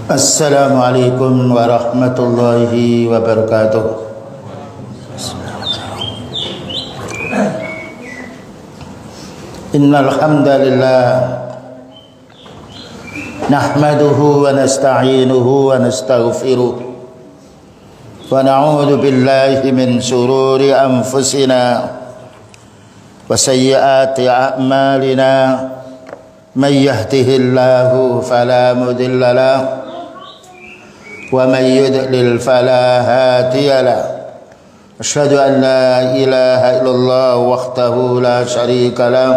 Assalamualaikum warahmatullahi wabarakatuh. Innal hamdalillah nahmaduhu wa nasta'inuhu wa nastaghfiruh wa na'udzu billahi min shururi anfusina wa sayyiati a'malina may yahdihillahu fala mudilla lahu ومن يضلل فلا هادي له أشهد أن لا إله إلا الله وحده لا شريك له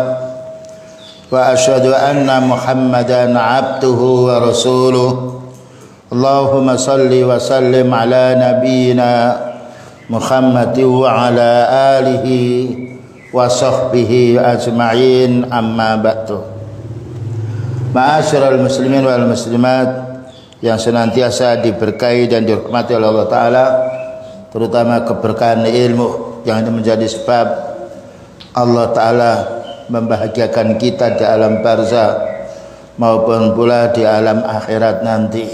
وأشهد أن محمدا عبده ورسوله اللهم صل وسلم على نبينا محمد وعلى آله وصحبه أجمعين أما بعد. Ma'asyiral muslimin wal muslimat yang senantiasa diberkahi dan dihormati oleh Allah Ta'ala, terutama keberkahan ilmu yang menjadi sebab Allah Ta'ala membahagiakan kita di alam barzakh maupun pula di alam akhirat nanti.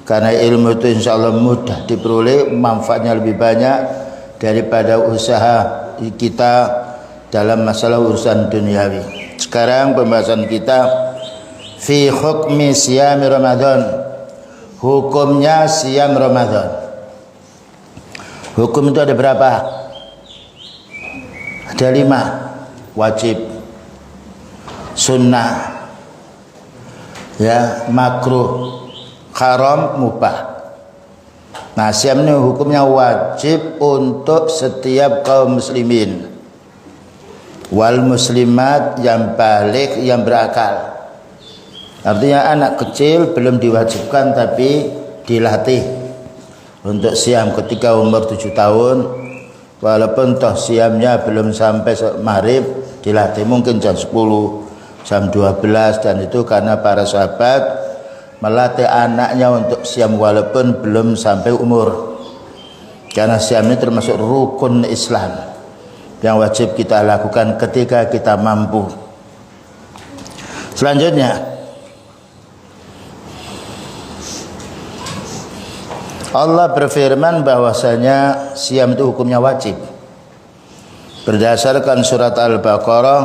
Karena ilmu itu insya Allah mudah diperoleh, manfaatnya lebih banyak daripada usaha kita dalam masalah urusan duniawi. Sekarang pembahasan kita fi hukmi siyami Ramadan, hukumnya siam Ramadan. Hukum itu ada berapa? Ada 5. Wajib, sunnah, ya, makruh, haram, mubah. Nah, siam ini hukumnya wajib untuk setiap kaum muslimin wal muslimat yang baligh, yang berakal. Artinya anak kecil belum diwajibkan tapi dilatih untuk siam ketika umur 7 tahun, walaupun toh siamnya belum sampai maghrib, dilatih mungkin jam 10, jam 12, dan itu karena para sahabat melatih anaknya untuk siam walaupun belum sampai umur. Karena siam ini termasuk rukun Islam yang wajib kita lakukan ketika kita mampu. Selanjutnya Allah berfirman bahwasanya siam itu hukumnya wajib berdasarkan surat Al-Baqarah,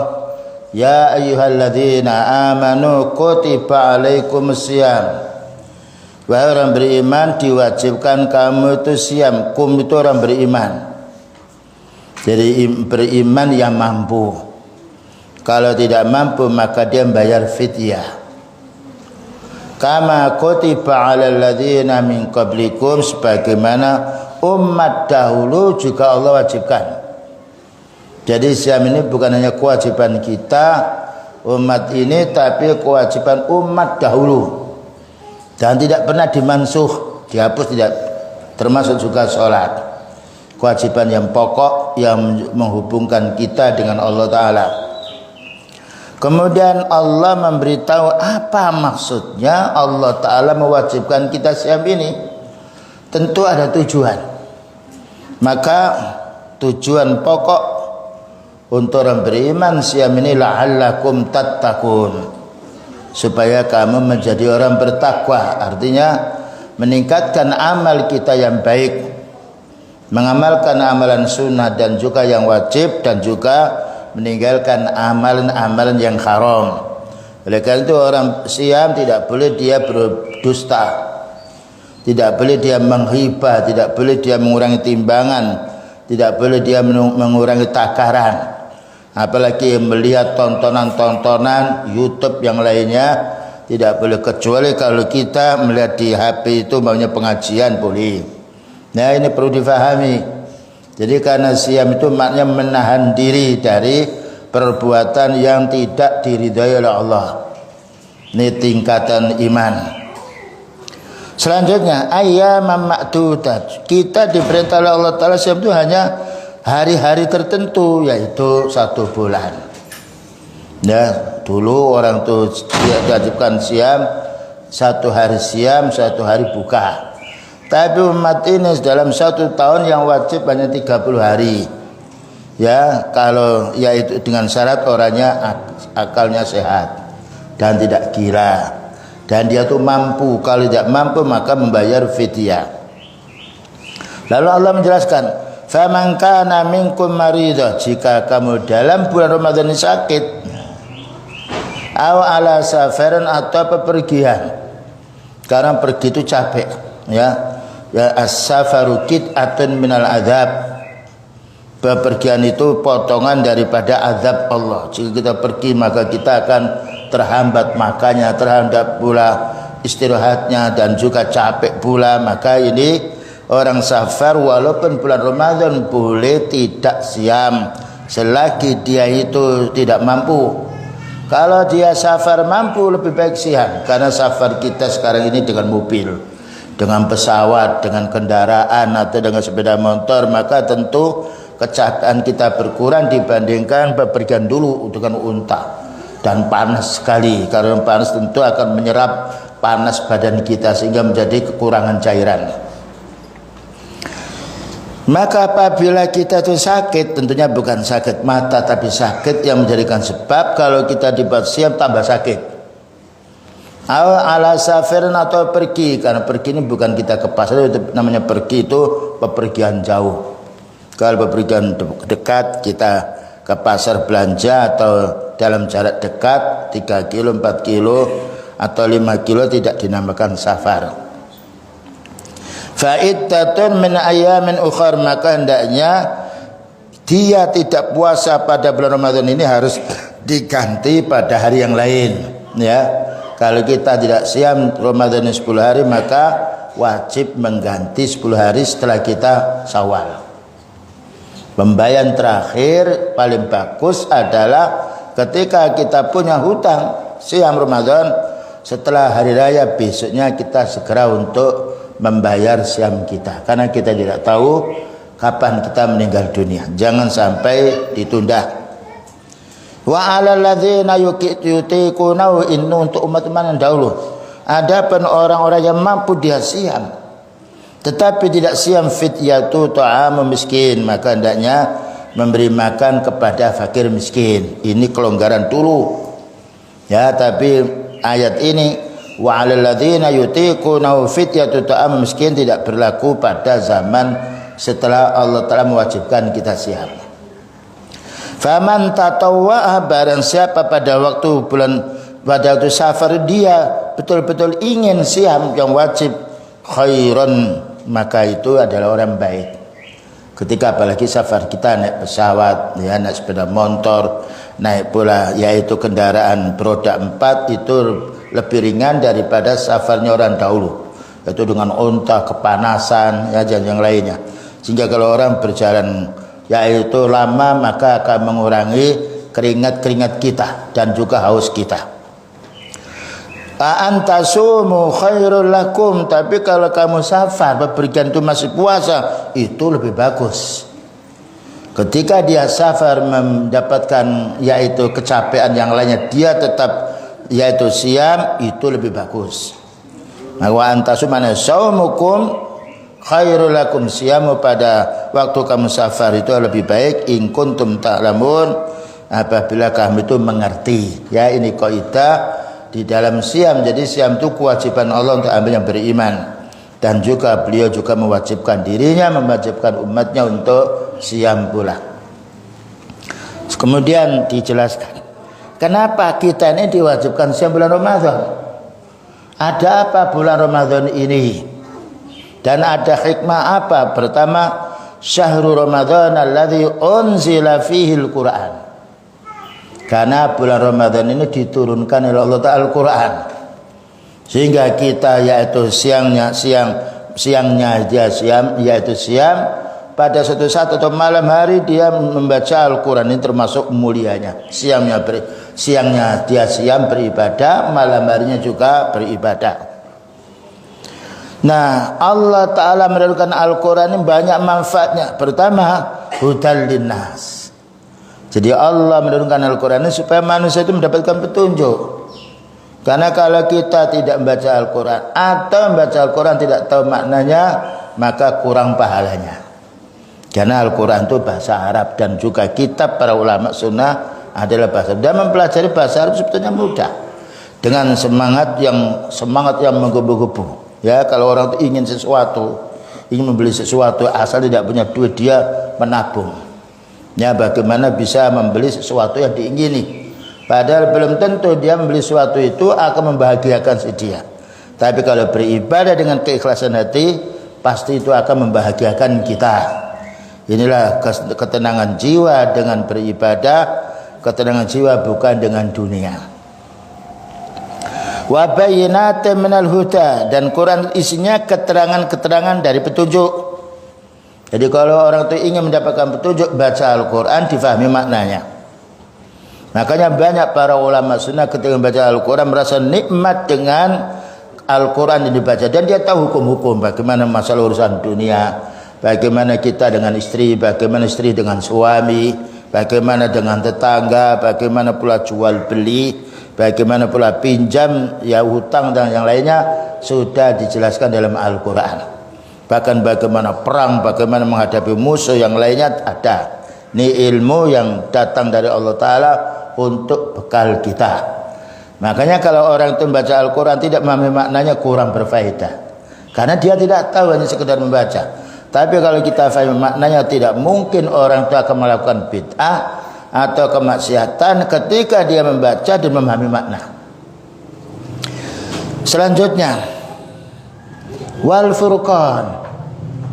ya ayyuhalladzina amanu kutiba alaikumus siyam, wahai orang beriman diwajibkan kamu itu siam. Kum itu orang beriman, jadi beriman yang mampu. Kalau tidak mampu maka dia membayar fidyah. Kama kutiba 'alal ladzina min qablikum, sebagaimana umat dahulu juga Allah wajibkan. Jadi siam ini bukan hanya kewajiban kita umat ini, tapi kewajiban umat dahulu dan tidak pernah dimansuh, dihapus tidak. Termasuk juga sholat, kewajiban yang pokok yang menghubungkan kita dengan Allah Ta'ala. Kemudian Allah memberitahu apa maksudnya Allah Ta'ala mewajibkan kita siam ini. Tentu ada tujuan. Maka tujuan pokok untuk orang beriman siam ini la'allakum tattaqun, supaya kamu menjadi orang bertakwa. Artinya meningkatkan amal kita yang baik, mengamalkan amalan sunnah dan juga yang wajib, dan juga meninggalkan amalan-amalan yang haram. Oleh karena itu orang siam tidak boleh dia berdusta, tidak boleh dia menghibah, tidak boleh dia mengurangi timbangan, tidak boleh dia mengurangi takaran, apalagi melihat tontonan-tontonan YouTube yang lainnya. Tidak boleh, kecuali kalau kita melihat di HP itu maunya pengajian boleh. Nah, ini perlu difahami. Jadi karena siam itu maknanya menahan diri dari perbuatan yang tidak diridhai oleh Allah. Ini tingkatan iman. Selanjutnya ayyamam ma'dudat. Kita diperintah oleh Allah Ta'ala siam itu hanya hari-hari tertentu, yaitu 1 bulan. Ya, dulu orang itu diwajibkan siam 1 hari siam, 1 hari buka. Tapi umat ini dalam 1 tahun yang wajib hanya 30 hari. Ya, kalau yaitu dengan syarat orangnya akalnya sehat dan tidak gila. dan dia tuh mampu. Kalau tidak mampu maka membayar fidyah. Lalu Allah menjelaskan, faman kana minkum maridah, jika kamu dalam bulan Ramadan ini sakit, aw ala safarin, atau pepergian, karena pergi itu capek, ya as-safaru qit'atun minal adzab, bepergian itu potongan daripada azab Allah. Jika kita pergi maka kita akan terhambat makannya, terhambat pula istirahatnya, dan juga capek pula. Maka ini orang safar walaupun bulan Ramadan boleh tidak siam selagi dia itu tidak mampu. Kalau dia safar mampu lebih baik siam, karena safar kita sekarang ini dengan mobil, dengan pesawat, dengan kendaraan atau dengan sepeda motor, maka tentu kecapean kita berkurang dibandingkan bepergian dulu dengan unta, dan panas sekali. Karena panas tentu akan menyerap panas badan kita sehingga menjadi kekurangan cairan. Maka apabila kita itu sakit, tentunya bukan sakit mata tapi sakit yang menjadikan sebab kalau kita dibuat siam tambah sakit. Ala safirin, atau pergi, karena pergi ini bukan kita ke pasar, itu namanya pergi itu bepergian jauh. Kalau bepergian dekat kita ke pasar belanja atau dalam jarak dekat 3 kilo, 4 kilo atau 5 kilo tidak dinamakan safar. Fa'iddatun min ayamin ukhar, maka hendaknya dia tidak puasa pada bulan Ramadan ini harus diganti pada hari yang lain, ya. Kalau kita tidak siam Ramadan 10 hari maka wajib mengganti 10 hari setelah kita Syawal. Pembayaran terakhir paling bagus adalah ketika kita punya hutang siam Ramadan, setelah hari raya besoknya kita segera untuk membayar siam kita, karena kita tidak tahu kapan kita meninggal dunia. Jangan sampai ditunda. Wa 'alal ladzina yutiqunahu, ini untuk umat-umat yang dahulu. Adapun orang-orang yang mampu dia siam tetapi tidak siam, fidyatu ta'amu miskin, maka hendaknya memberi makan kepada fakir miskin. Ini kelonggaran dulu, ya. Tapi ayat ini wa 'alal ladzina yutiqunahu fidyatu ta'amu miskin tidak berlaku pada zaman setelah Allah Ta'ala mewajibkan kita siam. Faman tatawwa'a, barang siapa pada waktu waktu safar dia betul-betul ingin siam yang wajib, khairan, maka itu adalah orang baik. Ketika apalagi safar kita naik pesawat, ya, naik sepeda motor, naik pula yaitu kendaraan beroda 4, itu lebih ringan daripada safarnya orang dahulu, yaitu dengan unta, kepanasan, ya, dan yang lainnya. Sehingga kalau orang berjalan yaitu lama maka akan mengurangi keringat-keringat kita dan juga haus kita. Antasumu khairul lakum, tapi kalau kamu safar bepergian itu masih puasa, itu lebih bagus. Ketika dia safar mendapatkan yaitu kecapean yang lainnya, dia tetap yaitu siam, itu lebih bagus. Wa antasum mana saumukum khairul lakum, siamu pada waktu kamu safar itu lebih baik, in kuntum ta'lamun, apabila kamu itu mengerti. Ya, ini kaidah di dalam siam. Jadi siam itu kewajiban Allah untuk ambil yang beriman, dan juga beliau juga mewajibkan dirinya, mewajibkan umatnya untuk siam pula. Kemudian dijelaskan kenapa kita ini diwajibkan siam bulan Ramadan. Ada apa bulan Ramadan ini dan ada hikmah apa? Pertama, syahrul Ramadan alladzi unzila fihi al-Qur'an, karena bulan Ramadan ini diturunkan oleh Allah Ta'ala Al-Quran, sehingga kita yaitu siangnya dia siam, yaitu siam pada suatu saat atau malam hari dia membaca Al-Quran. Ini termasuk mulianya. Siangnya dia siam beribadah, malam harinya juga beribadah. Nah, Allah Ta'ala menurunkan Al-Quran ini banyak manfaatnya. Pertama, hudal linnas. Jadi Allah menurunkan Al-Quran ini supaya manusia itu mendapatkan petunjuk. Karena kalau kita tidak membaca Al-Quran atau membaca Al-Quran tidak tahu maknanya, maka kurang pahalanya. Karena Al-Quran itu bahasa Arab, dan juga kitab para ulama sunnah adalah bahasa Arab. Dan mempelajari bahasa Arab sebetulnya mudah. dengan semangat yang menggebu-gebu. Ya, kalau orang itu ingin sesuatu, ingin membeli sesuatu, asal tidak punya duit dia menabung. Ya, bagaimana bisa membeli sesuatu yang diingini? Padahal belum tentu dia membeli sesuatu itu akan membahagiakan si dia. Tapi kalau beribadah dengan keikhlasan hati, pasti itu akan membahagiakan kita. Inilah ketenangan jiwa dengan beribadah, ketenangan jiwa bukan dengan dunia. Wa bayyinatin minal huda, dan Quran isinya keterangan-keterangan dari petunjuk. Jadi kalau orang itu ingin mendapatkan petunjuk, baca Al-Quran, difahami maknanya. Makanya banyak para ulama sunnah ketika membaca Al-Quran merasa nikmat dengan Al-Quran yang dibaca, dan dia tahu hukum-hukum, bagaimana masalah urusan dunia, bagaimana kita dengan istri, bagaimana istri dengan suami, bagaimana dengan tetangga, bagaimana pula jual beli, bagaimana pula pinjam, ya hutang dan yang lainnya sudah dijelaskan dalam Al-Quran. Bahkan bagaimana perang, bagaimana menghadapi musuh yang lainnya ada. Ini ilmu yang datang dari Allah Ta'ala untuk bekal kita. Makanya kalau orang itu membaca Al-Quran tidak memahami maknanya, kurang berfaedah, karena dia tidak tahu, hanya sekedar membaca. Tapi kalau kita faham maknanya, tidak mungkin orang itu akan melakukan bid'ah atau kemaksiatan ketika dia membaca dan memahami makna. Selanjutnya, wal furqan.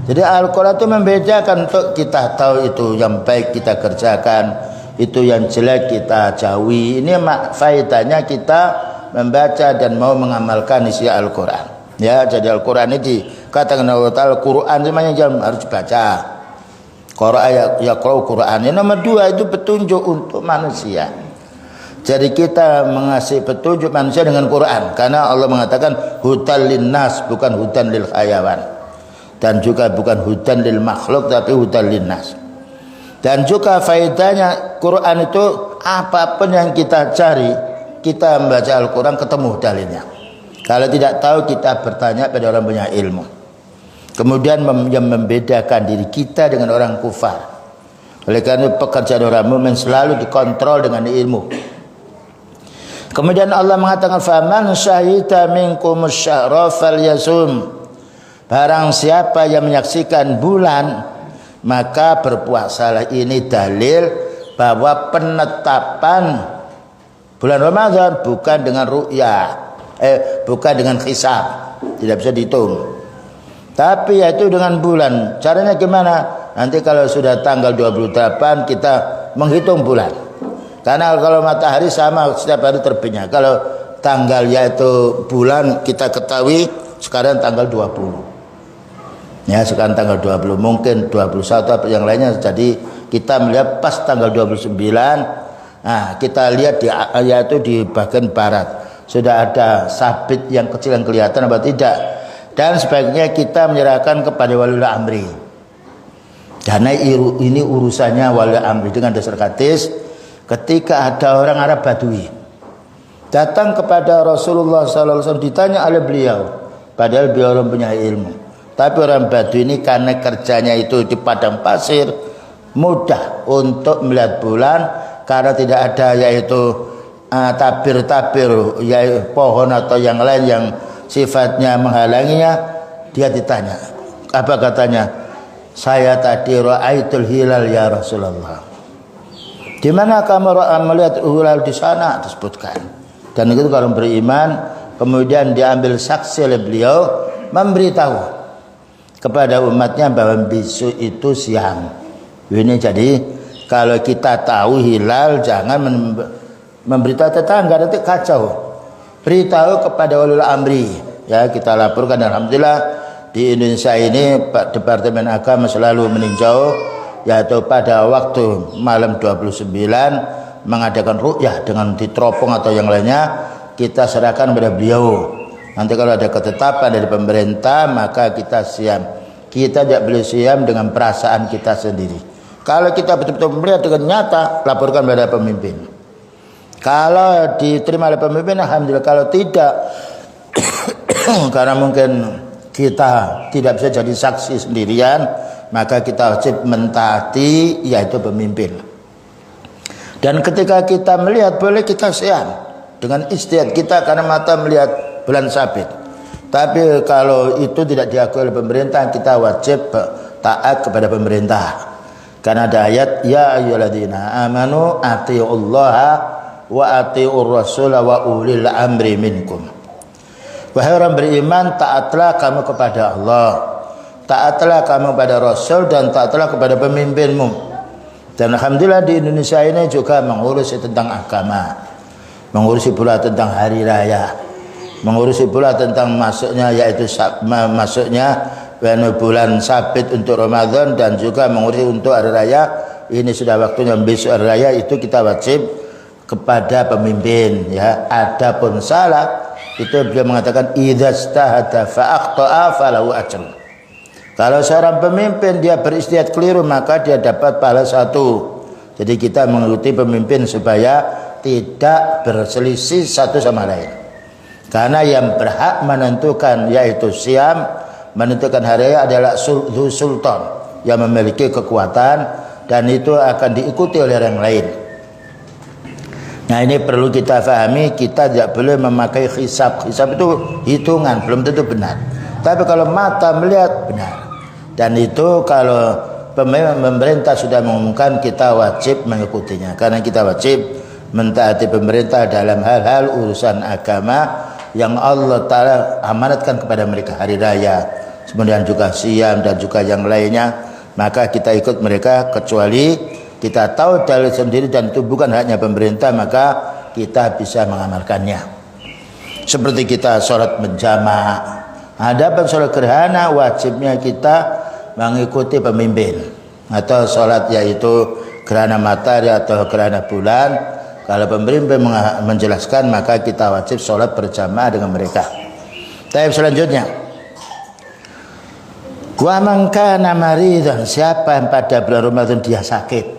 Jadi Al-Quran itu membedakan untuk kita tahu itu yang baik kita kerjakan, itu yang jelek kita jauhi. Ini faedahnya kita membaca dan mau mengamalkan isi Al-Quran. Ya, jadi Al-Quran ini dikatakan Allah Ta'ala, Quran semuanya harus baca. Quran. Yang nomor 2 itu petunjuk untuk manusia. Jadi kita mengasih petunjuk manusia dengan Quran, karena Allah mengatakan hudan linnas, bukan hudan lil hayawan. Dan juga bukan hudan lil makhluk, tapi hudan linnas. Dan juga faedahnya Quran itu apapun yang kita cari, kita membaca Al-Quran ketemu dalilnya. Kalau tidak tahu, kita bertanya pada orang punya ilmu. Kemudian yang membedakan diri kita dengan orang kufar. Oleh karena pekerjaan orang mukmin selalu dikontrol dengan ilmu. Kemudian Allah mengatakan faman syahida minkumus syahra falyasum. Barang siapa yang menyaksikan bulan, maka berpuasalah. Ini dalil bahwa penetapan bulan Ramadan bukan dengan ru'yah, bukan dengan hisab, tidak bisa dihitung, tapi yaitu dengan bulan. Caranya gimana? Nanti kalau sudah tanggal 28 kita menghitung bulan, karena kalau matahari sama setiap hari terbitnya. Kalau tanggal yaitu bulan kita ketahui sekarang tanggal 20. Ya, sekarang tanggal 20, mungkin 21 atau yang lainnya. Jadi kita melihat pas tanggal 29. Nah, kita lihat yaitu di bagian barat sudah ada sabit yang kecil yang kelihatan apa tidak. Dan sebaiknya kita menyerahkan kepada waliul amri, karena ini urusannya waliul amri. Dengan dasar hadis, ketika ada orang Arab Badui datang kepada Rasulullah SAW, ditanya oleh beliau, padahal beliau orang punya ilmu. Tapi orang Badui ini karena kerjanya itu di padang pasir, mudah untuk melihat bulan, karena tidak ada yaitu tabir-tabir, yaitu pohon atau yang lain yang sifatnya menghalanginya. Dia ditanya, apa katanya? Saya tadi ra'aitul hilal ya Rasulullah. Di mana kamu melihat hilal? Di sana, disebutkan. Dan itu kalau beriman, kemudian diambil saksi oleh beliau, memberitahu kepada umatnya bahwa besok itu siang. Ini jadi kalau kita tahu hilal, jangan memberitahu tetangga, nanti kacau. Beritahu kepada waliul amri. Ya, kita laporkan. Alhamdulillah di Indonesia ini Pak Departemen Agama selalu meninjau, yaitu pada waktu malam 29 mengadakan ru'yah dengan diteropong atau yang lainnya, kita serahkan kepada beliau. Nanti kalau ada ketetapan dari pemerintah, maka kita siam. Kita tidak boleh siam dengan perasaan kita sendiri. Kalau kita betul-betul melihat dengan nyata, laporkan kepada pemimpin. Kalau diterima oleh pemimpin, alhamdulillah. Kalau tidak, karena mungkin kita tidak bisa jadi saksi sendirian, maka kita wajib mentaati yaitu pemimpin. Dan ketika kita melihat, boleh kita siam. dengan istihad kita karena mata melihat bulan sabit. Tapi kalau itu tidak diakui oleh pemerintah, kita wajib taat kepada pemerintah. Karena ada ayat ya ayyuhalladzina amanu atiiullaha wa atiiur rasul wa ulil amri minkum. Wahai orang beriman, taatlah kamu kepada Allah, taatlah kamu kepada Rasul, dan taatlah kepada pemimpinmu. Dan alhamdulillah di Indonesia ini juga mengurusi tentang agama, mengurusi pula tentang hari raya, mengurusi pula tentang masuknya bulan sabit untuk Ramadan, dan juga mengurusi untuk hari raya. Ini sudah waktunya besok hari raya, itu kita wajib kepada pemimpin, ya. Adapun salah itu beliau mengatakan idzastahada fa akhta'a falahu ajr. Kalau seorang pemimpin dia beristihad keliru, maka dia dapat pahala 1. Jadi kita mengikuti pemimpin supaya tidak berselisih satu sama lain. Karena yang berhak menentukan yaitu siam, menentukan hari raya adalah sultan yang memiliki kekuatan, dan itu akan diikuti oleh orang lain. Nah, ini perlu kita fahami, kita tidak boleh memakai hisab. Hisab itu hitungan, belum tentu benar. Tapi kalau mata melihat, benar. Dan itu kalau pemerintah sudah mengumumkan, kita wajib mengikutinya. Karena kita wajib mentaati pemerintah dalam hal-hal urusan agama yang Allah Ta'ala amanatkan kepada mereka. Hari raya, kemudian juga siam, dan juga yang lainnya. Maka kita ikut mereka, kecuali kita tahu dalil sendiri dan itu bukan haknya pemerintah, maka kita bisa mengamalkannya. Seperti kita sholat berjamaah. Adapun sholat gerhana, wajibnya kita mengikuti pemimpin. Atau sholat yaitu gerhana matahari atau gerhana bulan, kalau pemimpin menjelaskan, maka kita wajib sholat berjamaah dengan mereka. Tapi selanjutnya, wa man kana maridan, siapa yang pada bulan Ramadan dia sakit.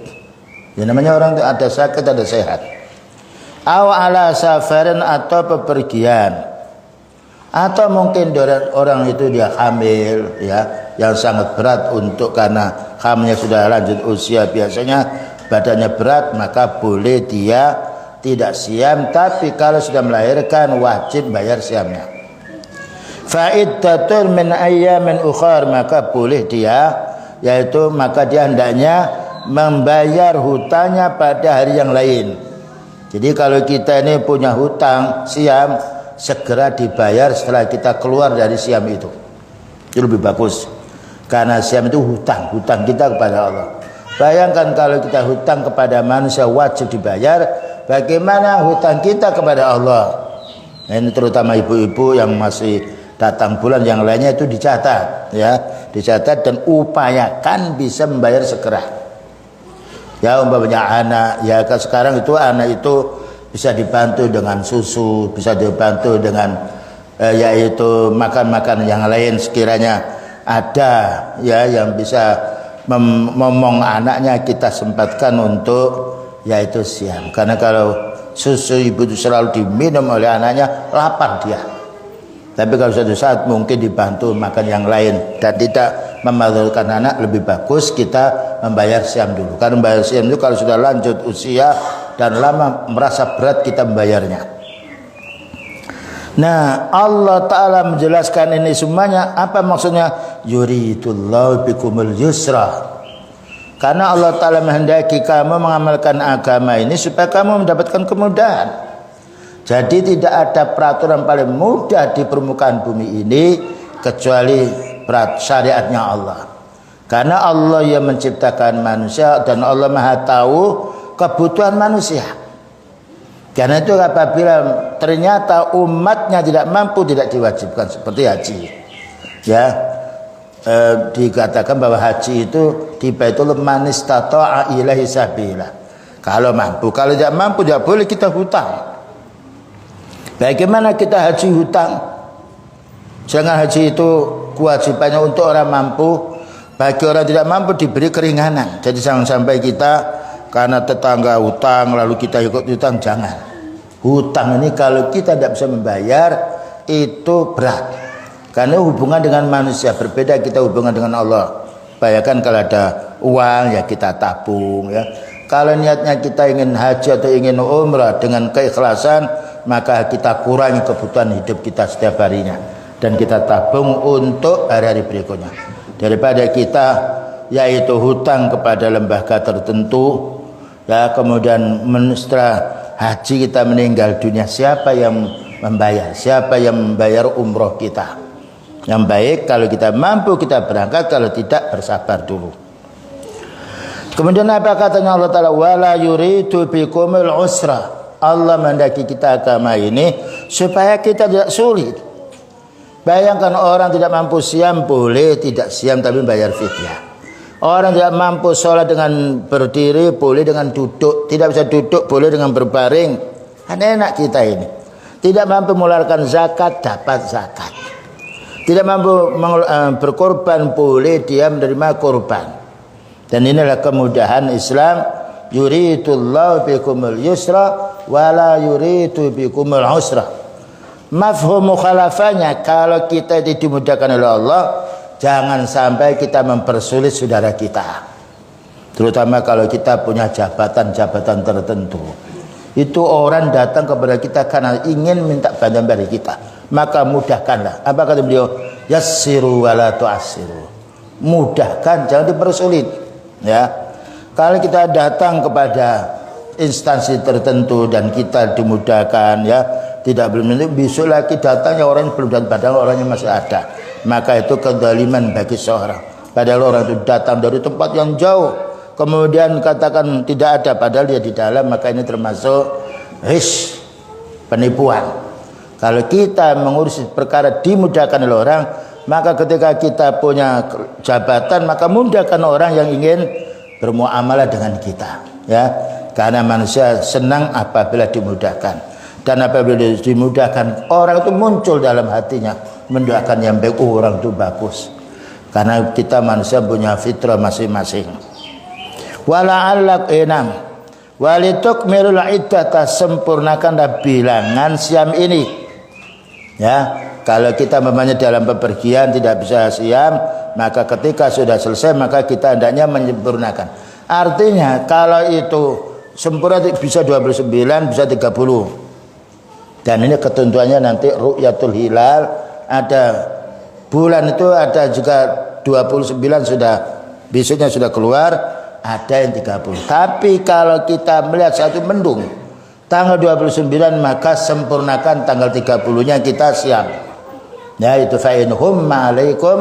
Ya, namanya orang itu ada sakit, ada sehat. Aw ala safarin, atau bepergian, atau mungkin orang itu dia hamil, ya, yang sangat berat untuk karena hamilnya sudah lanjut usia, biasanya badannya berat, maka boleh dia tidak siam. Tapi kalau sudah melahirkan, wajib bayar siamnya. Fa'iddatun min ayyamin ukhar, maka boleh dia, yaitu maka dia hendaknya membayar hutangnya pada hari yang lain. Jadi kalau kita ini punya hutang siam, segera dibayar setelah kita keluar dari siam itu. Itu lebih bagus. Karena siam itu hutang kita kepada Allah. Bayangkan kalau kita hutang kepada manusia wajib dibayar, bagaimana hutang kita kepada Allah? Nah, ini terutama ibu-ibu yang masih datang bulan, yang lainnya itu dicatat, ya, dicatat dan upayakan bisa membayar segera. Ya, umpamanya anak, ya sekarang itu anak itu bisa dibantu dengan susu, bisa dibantu dengan yaitu makan-makan yang lain, sekiranya ada ya yang bisa ngomong anaknya, kita sempatkan untuk yaitu siam. Karena kalau susu ibu itu selalu diminum oleh anaknya, lapar dia. Tapi kalau suatu saat mungkin dibantu makan yang lain dan tidak memadulkan anak, lebih bagus kita membayar siam dulu. Karena membayar siam itu kalau sudah lanjut usia dan lama merasa berat kita membayarnya. Nah, Allah Ta'ala menjelaskan ini semuanya. Apa maksudnya? Yuridullahu bikumul yusra. Karena Allah Ta'ala menghendaki kamu mengamalkan agama ini supaya kamu mendapatkan kemudahan. Jadi tidak ada peraturan paling mudah di permukaan bumi ini kecuali syariatnya Allah. Karena Allah yang menciptakan manusia dan Allah Maha tahu kebutuhan manusia. Karena itu apabila ternyata umatnya tidak mampu, tidak diwajibkan seperti haji. Ya, dikatakan bahwa haji itu di Baitul man istata'a ilaihi sabila. Kalau mampu, kalau tidak mampu tidak boleh kita hutang. Bagaimana kita haji hutang? Jangan haji itu kewajibannya untuk orang mampu. Bagi orang tidak mampu diberi keringanan. Jadi jangan sampai kita karena tetangga hutang lalu kita ikut hutang, jangan. Hutang ini kalau kita tidak bisa membayar itu berat. Karena hubungan dengan manusia berbeda, kita hubungan dengan Allah. Bayangkan kalau ada uang ya kita tabung, ya. Kalau niatnya kita ingin haji atau ingin umrah dengan keikhlasan, maka kita kurangi kebutuhan hidup kita setiap harinya dan kita tabung untuk hari-hari berikutnya. Daripada kita yaitu hutang kepada lembaga tertentu, ya, kemudian setelah haji kita meninggal dunia, siapa yang membayar? Siapa yang membayar umroh kita? Yang baik kalau kita mampu kita berangkat, kalau tidak bersabar dulu. Kemudian apa katanya Allah Ta'ala? Wala yuridu bikumul usra. Allah mendaki kita agama ini supaya kita tidak sulit. Bayangkan orang tidak mampu siam, boleh tidak siam tapi bayar fidyah. Orang tidak mampu sholat dengan berdiri, boleh dengan duduk. Tidak bisa duduk, boleh dengan berbaring. Kan enak kita ini. Tidak mampu mengeluarkan zakat, dapat zakat. Tidak mampu berkorban, boleh dia menerima korban. Dan inilah kemudahan Islam. Yuridullahu bikumul yusra wala yuridu bikumul usra. Mafhum mukhalafahnya, kalau kita dimudahkan oleh Allah, jangan sampai kita mempersulit saudara kita. Terutama kalau kita punya jabatan-jabatan tertentu. Itu orang datang kepada kita karena ingin minta bantuan dari kita, maka mudahkanlah. Apa kata beliau? Yassiru wala tu'assiru. Mudahkan, jangan dipersulit. Ya. Kalau kita datang kepada instansi tertentu dan kita dimudahkan, ya, tidak belum tentu besok lagi datangnya orang yang belum datang, padahal orangnya masih ada. Maka itu kezaliman bagi seorang. Padahal orang itu datang dari tempat yang jauh, kemudian katakan tidak ada, padahal dia di dalam, maka ini termasuk penipuan. Kalau kita mengurus perkara dimudahkan oleh orang, maka ketika kita punya jabatan, maka mudahkan orang yang ingin bermuamalah dengan kita, ya. Karena manusia senang apabila dimudahkan, dan apabila dimudahkan, orang itu muncul dalam hatinya mendoakan yang baik. Orang itu bagus, karena kita manusia punya fitrah masing-masing. Wala'allak enam walitukmirul iddata, sempurnakanlah bilangan siam ini, ya. Kalau kita memangnya dalam bepergian tidak bisa siam, maka ketika sudah selesai maka kita hendaknya menyempurnakan. Artinya kalau itu sempurna bisa 29, bisa 30. Dan ini ketentuannya nanti ru'yatul hilal, ada bulan itu ada juga 29 sudah, besoknya sudah keluar, ada yang 30. Tapi kalau kita melihat satu mendung tanggal 29, maka sempurnakan tanggal 30-nya kita siam. Ya, itu fa'in humma alaikum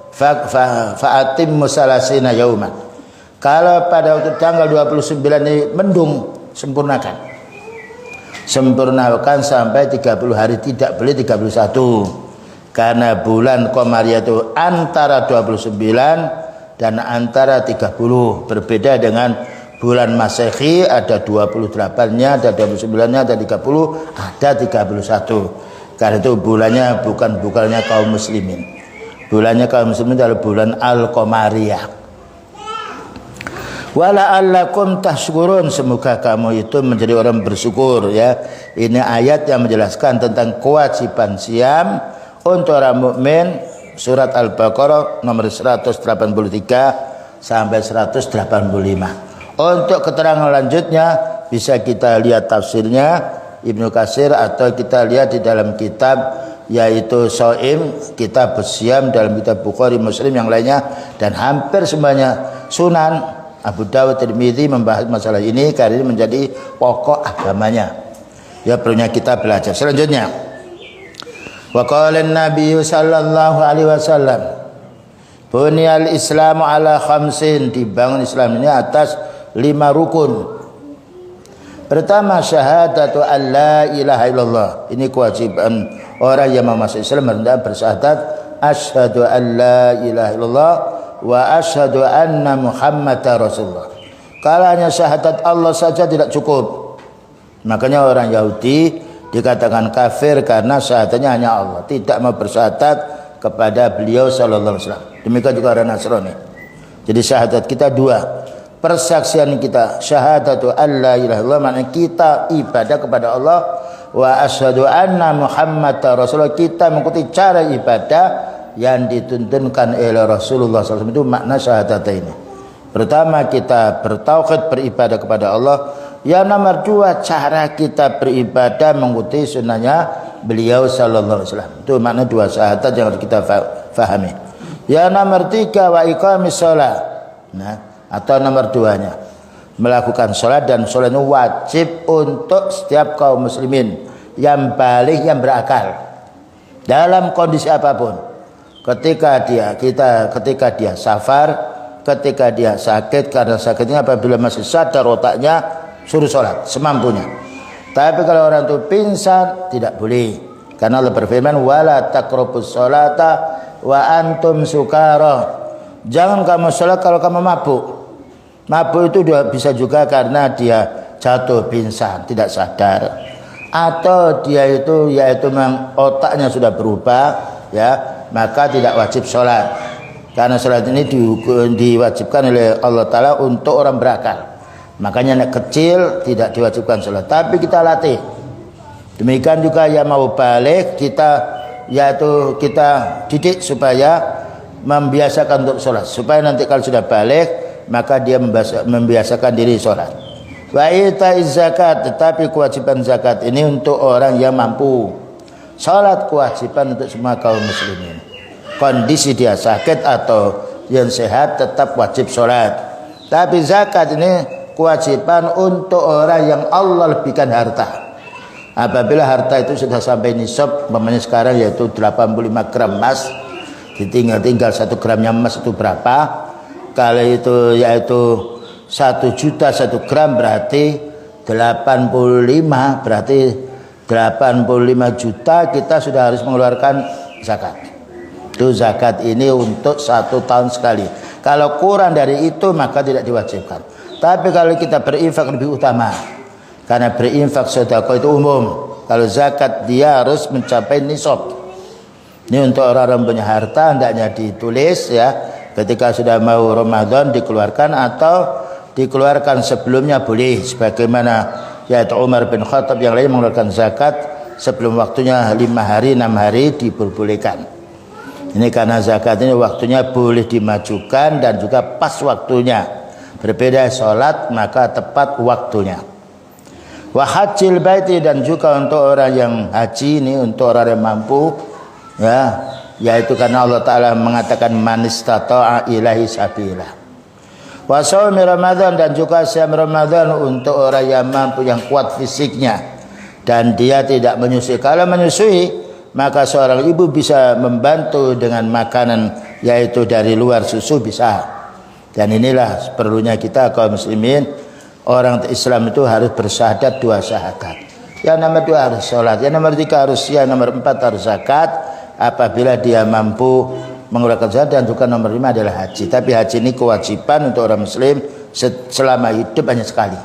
fa'atimmu salasina yauman. Kalau pada waktu tanggal 29 ini mendung, sempurnakan. Sempurnakan sampai 30 hari, tidak boleh 31. Karena bulan Qamariyah itu antara 29 dan antara 30. Berbeda dengan bulan Masehi, ada 28-nya, ada 29-nya, ada 30, ada 31. Karena itu bulannya bukan bulannya kaum muslimin. Bulannya kaum muslimin adalah bulan Al-Qamariyah. Wala'allakum tashkurun, semoga kamu itu menjadi orang bersyukur, ya. Ini ayat yang menjelaskan tentang kewajiban siam untuk orang mukmin, surat Al-Baqarah nomor 183 sampai 185. Untuk keterangan lanjutnya bisa kita lihat tafsirnya Ibnu Katsir, atau kita lihat di dalam kitab yaitu Shaim, kitab Siam, dalam kitab Bukhari, Muslim, yang lainnya, dan hampir semuanya Sunan Abu Dawud, Tirmidzi membahas masalah ini karena ini menjadi pokok agamanya. Ya, perlunya kita belajar. Selanjutnya, wa qala an-nabiy sallallahu alaihi wasallam, bunyal Islamu ala khamsin, dibangun Islam ini atas 5 rukun. Pertama, syahadatu an la ilaha illallah. Ini kewajiban orang yang masuk Islam, hendak bersyahadat asyhadu an la ilaha illallah wa asyhadu anna Muhammadar Rasulullah. Kalau hanya syahadat Allah saja tidak cukup. Makanya orang Yahudi dikatakan kafir karena syahadatnya hanya Allah, tidak mau bersyahadat kepada beliau sallallahu alaihi wasallam. Demikian juga orang Nasrani. Jadi syahadat kita 2. Persaksian kita syahadatu alla ilaha illallah, maknanya kita ibadah kepada Allah, wa asyhadu anna Muhammadar Rasulullah, kita mengikuti cara ibadah yang dituntunkan oleh Rasulullah SAW. Itu makna syahadat ini. Pertama, kita bertauhid, beribadah kepada Allah. Yang nomor 2, cara kita beribadah mengikuti sunnahnya beliau sallallahu alaihi wasallam. Itu makna 2 syahadat yang harus kita fahami. Yang nomor 3, wa iqamis shalah. Nah, atau nomor 2-nya melakukan sholat, dan sholat itu wajib untuk setiap kaum muslimin yang baligh, yang berakal dalam kondisi apapun. Ketika dia safar, ketika dia sakit, karena sakitnya apabila masih sadar otaknya, suruh sholat semampunya. Tapi kalau orang itu pingsan, tidak boleh, karena Allah berfirman wala taqrabus sholata wa antum sukara. Jangan kamu sholat kalau kamu mabuk. Mabuk itu bisa juga karena dia jatuh pingsan, tidak sadar, atau dia itu memang otaknya sudah berubah, ya, maka tidak wajib sholat. Karena sholat ini diwajibkan oleh Allah Ta'ala untuk orang berakal. Makanya anak kecil tidak diwajibkan sholat, tapi kita latih. Demikian juga yang mau balik, kita didik supaya membiasakan untuk sholat, supaya nanti kalau sudah balik maka dia membiasakan diri sholat. Wa itaiz zakat, tetapi kewajiban zakat ini untuk orang yang mampu. Sholat kewajiban untuk semua kaum muslimin. Kondisi dia sakit atau yang sehat tetap wajib sholat. Tapi zakat ini kewajiban untuk orang yang Allah lebihkan harta. Apabila harta itu sudah sampai nisab, namanya sekarang yaitu 85 gram emas, ditinggal 1 gramnya emas itu berapa? Kalau itu yaitu 1 juta 1 gram berarti 85, berarti 85 juta kita sudah harus mengeluarkan zakat. Itu zakat ini untuk 1 tahun sekali. Kalau kurang dari itu maka tidak diwajibkan. Tapi kalau kita berinfak lebih utama, karena berinfak sedekah itu umum. Kalau zakat dia harus mencapai nisab. Ini untuk orang-orang punya harta, hendaknya ditulis, ya. Ketika sudah mau Ramadan dikeluarkan, atau dikeluarkan sebelumnya boleh, sebagaimana yaitu Umar bin Khattab yang lain mengeluarkan zakat sebelum waktunya 5 hari 6 hari diperbolehkan. Ini karena zakat ini waktunya boleh dimajukan dan juga pas waktunya. Berbeda sholat maka tepat waktunya. Wa hajjil baiti, dan juga untuk orang yang haji ini untuk orang yang mampu, ya, yaitu karena Allah Ta'ala mengatakan man istata'a ilahi sabila. Wa shaumi Ramadan, dan juga siam Ramadan untuk orang yang mampu, yang kuat fisiknya dan dia tidak menyusui. Kalau menyusui maka seorang ibu bisa membantu dengan makanan, yaitu dari luar susu bisa. Dan inilah perlunya kita kaum muslimin, orang Islam itu harus bersyahadat 2 syahadat. Yang nomor 2 harus sholat, yang nomor 3 harus siam, nomor 4 harus zakat apabila dia mampu mengeluarkan zakat, dan juga nomor 5 adalah haji. Tapi haji ini kewajiban untuk orang muslim selama hidup hanya sekali.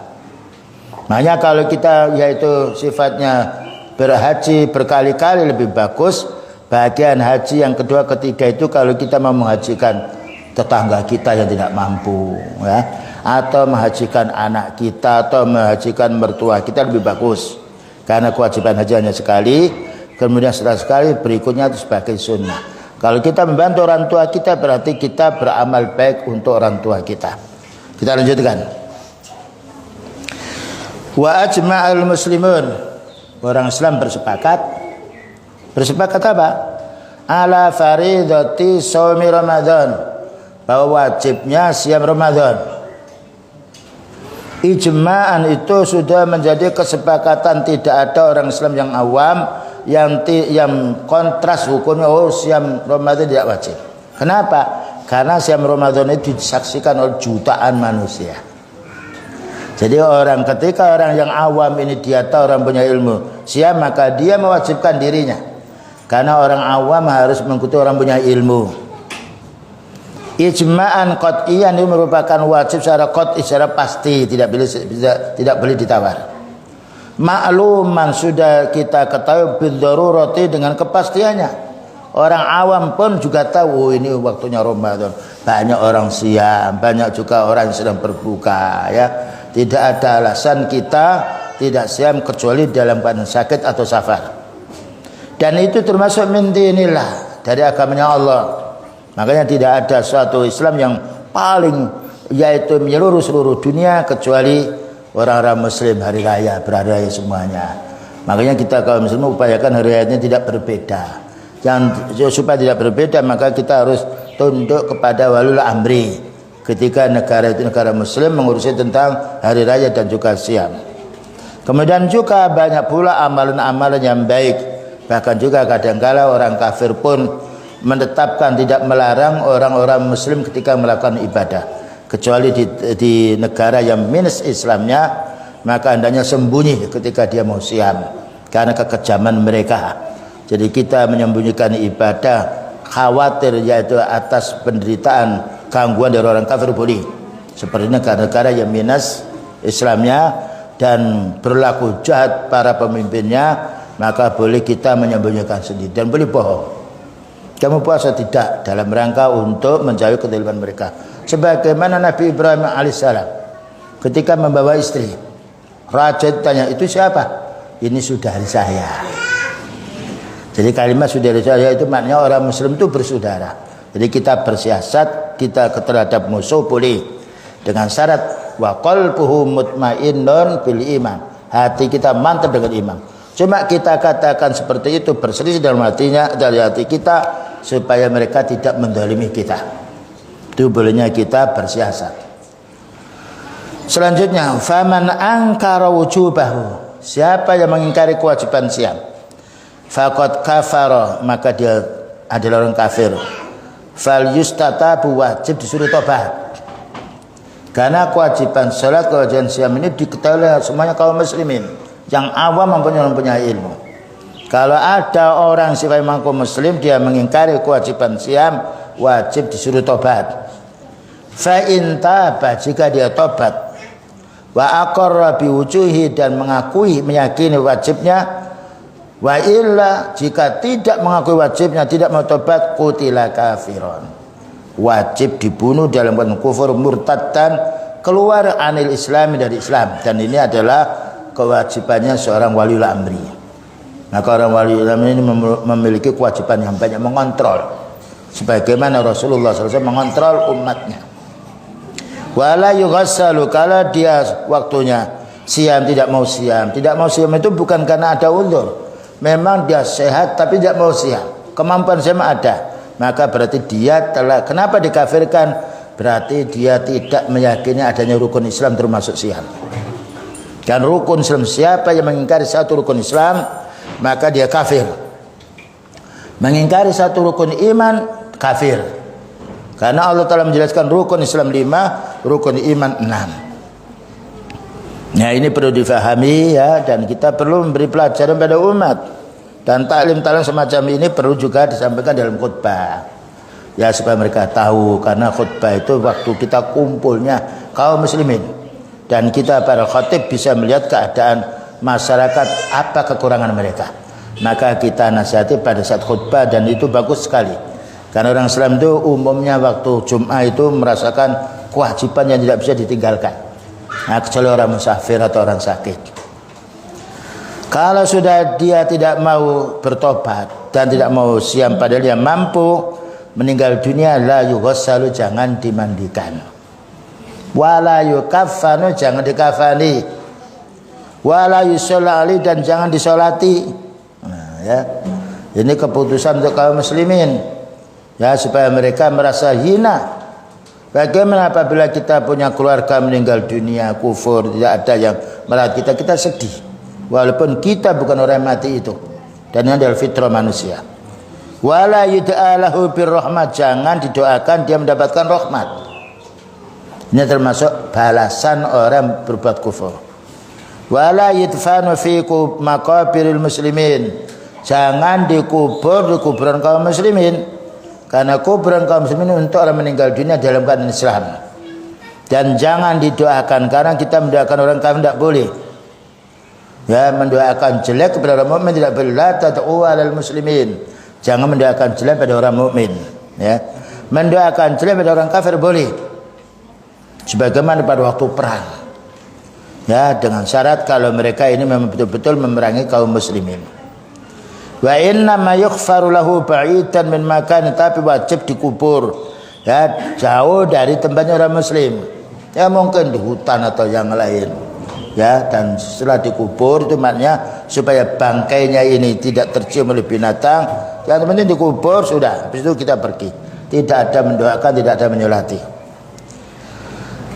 Makanya kalau kita yaitu sifatnya berhaji berkali-kali lebih bagus. Bagian haji yang kedua ketiga itu kalau kita mau menghajikan tetangga kita yang tidak mampu, ya, atau menghajikan anak kita atau menghajikan mertua kita lebih bagus. Karena kewajiban haji hanya sekali. Kemudian setelah sekali berikutnya itu sebagai sunnah. Kalau kita membantu orang tua kita berarti kita beramal baik untuk orang tua kita. Kita lanjutkan. Wa ajma'al muslimun, orang Islam bersepakat apa? Ala faridati shaumi Ramadan, bahwa wajibnya siam Ramadan. Ijma'an itu sudah menjadi kesepakatan, tidak ada orang Islam yang awam yang kontras hukumnya, oh siam Ramadan tidak wajib. Kenapa? Karena siam Ramadan itu disaksikan oleh jutaan manusia. Jadi ketika orang yang awam ini dia tahu, orang punya ilmu siam, maka dia mewajibkan dirinya. Karena orang awam harus mengikuti orang punya ilmu. Ijma'an qat'iyan ini merupakan wajib secara qat'i, secara pasti, tidak boleh ditawar. Ma'luman sudah kita ketahui bidarurati, dengan kepastiannya. Orang awam pun juga tahu, oh ini waktunya Ramadan. Banyak orang siam, banyak juga orang yang sedang berbuka, ya. Tidak ada alasan kita tidak siam kecuali dalam keadaan sakit atau safar. Dan itu termasuk min dinillah, dari agamanya Allah. Makanya tidak ada suatu Islam yang paling yaitu menyeluruh seluruh dunia kecuali orang-orang muslim hari raya, berhari raya semuanya. Makanya kita kaum muslim upayakan hari rayanya tidak berbeda. Supaya tidak berbeda, maka kita harus tunduk kepada walul amri ketika negara itu negara muslim mengurusi tentang hari raya dan juga siam. Kemudian juga banyak pula amalan-amalan yang baik. Bahkan juga kadangkala orang kafir pun menetapkan tidak melarang orang-orang muslim ketika melakukan ibadah, kecuali di negara yang minus Islamnya, maka hendaknya sembunyi ketika dia mau siam karena kekejaman mereka. Jadi kita menyembunyikan ibadah khawatir yaitu atas penderitaan gangguan dari orang kafir boleh, seperti negara-negara yang minus Islamnya dan berlaku jahat para pemimpinnya, maka boleh kita menyembunyikan sendiri dan boleh bohong. Kamu puasa tidak dalam rangka untuk menjauhi kezaliman mereka. Sebagaimana Nabi Ibrahim alaihissalam ketika membawa istri, raja tanya, itu siapa? Ini saudari saya. Jadi kalimat saudari saya itu maknanya orang muslim itu bersaudara. Jadi kita bersiasat kita terhadap musuh boleh dengan syarat wa qalbuhu mutmainnun bil iman. Hati kita mantap dengan iman. Cuma kita katakan seperti itu berselisih dalam hatinya, dari hati kita supaya mereka tidak mendolimi kita. Itu bolehnya kita bersiasat. Selanjutnya, faman angkara wujubahu, siapa yang mengingkari kewajiban siam, faqad kafara, maka dia adalah orang kafir. Fal yustatabu, wajib disuruh tobat. Karena kewajiban salat, kewajiban siam ini diketahui semuanya kaum muslimin yang awam mempunyai ilmu. Kalau ada orang sifatnya kaum muslim dia mengingkari kewajiban siam, wajib disuruh tobat. Fa in taba, jika dia tobat, wa aqarra bi wujuhi, dan mengakui meyakini wajibnya, wa illa, jika tidak mengakui wajibnya, tidak mau tobat, qutila kafiron, wajib dibunuh dalam keadaan kufur murtaddan, keluar anil islami, dari Islam. Dan ini adalah kewajibannya seorang waliul amri. Maka orang waliul amri ini memiliki kewajiban yang banyak, mengontrol sebagaimana Rasulullah SAW mengontrol umatnya. Wala yughassalu, kalau dia waktunya siam tidak mau siam. Tidak mau siam itu bukan karena ada uzur, memang dia sehat tapi tidak mau siam, kemampuan siam ada, maka berarti dia telah, kenapa dikafirkan? Berarti dia tidak meyakini adanya rukun Islam termasuk siam. Dan rukun Islam, siapa yang mengingkari satu rukun Islam maka dia kafir. Mengingkari satu rukun iman kafir. Karena Allah telah menjelaskan rukun Islam 5, rukun iman 6. Nah, ini perlu difahami ya, dan kita perlu memberi pelajaran pada umat. Dan taklim-taklim semacam ini perlu juga disampaikan dalam khutbah. Ya, supaya mereka tahu, karena khutbah itu waktu kita kumpulnya kaum muslimin. Dan kita para khatib bisa melihat keadaan masyarakat, apa kekurangan mereka. Maka kita nasihati pada saat khutbah, dan itu bagus sekali. Karena orang Islam itu umumnya waktu Jum'ah itu merasakan kewajiban yang tidak bisa ditinggalkan. Nah, kecuali orang musafir atau orang sakit. Kalau sudah dia tidak mau bertobat dan tidak mau siam padahal dia mampu, meninggal dunia, la yughassalu, jangan dimandikan. Wala yukaffanu, jangan dikafani. Wala yusholali, dan jangan disolati. Nah, ya. Ini keputusan untuk kaum muslimin. Ya, supaya mereka merasa hina. Bagaimana apabila kita punya keluarga meninggal dunia kufur, tidak ada yang merawat kita, kita sedih. Walaupun kita bukan orang yang mati itu. Dan ini adalah fitrah manusia. Wala yud'alahu birrahmat, jangan didoakan dia mendapatkan rahmat. Ini termasuk balasan orang berbuat kufur. Wala yudfanu fi maqabiril muslimin, jangan dikubur di kuburan kaum muslimin. Karena kuburan kaum muslimin untuk orang meninggal dunia dalam keadaan Islam. Dan jangan didoakan, karena kita mendoakan orang kafir tidak boleh. Ya, mendoakan jelek kepada orang mukmin tidak boleh. La tad'u 'alal muslimin, jangan mendoakan jelek pada orang mukmin. Ya, mendoakan jelek pada orang kafir boleh. Sebagaimana pada waktu perang. Ya, dengan syarat kalau mereka ini memang betul-betul memerangi kaum muslimin. Wa inna ma yughfaru lahu ba'idan min makan, tapi wajib dikubur ya jauh dari tempatnya orang muslim. Ya mungkin di hutan atau yang lain. ya, dan setelah dikubur itu maknanya supaya bangkainya ini tidak tercium oleh binatang. Yang penting dikubur sudah, habis itu kita pergi. Tidak ada mendoakan, tidak ada menyolati.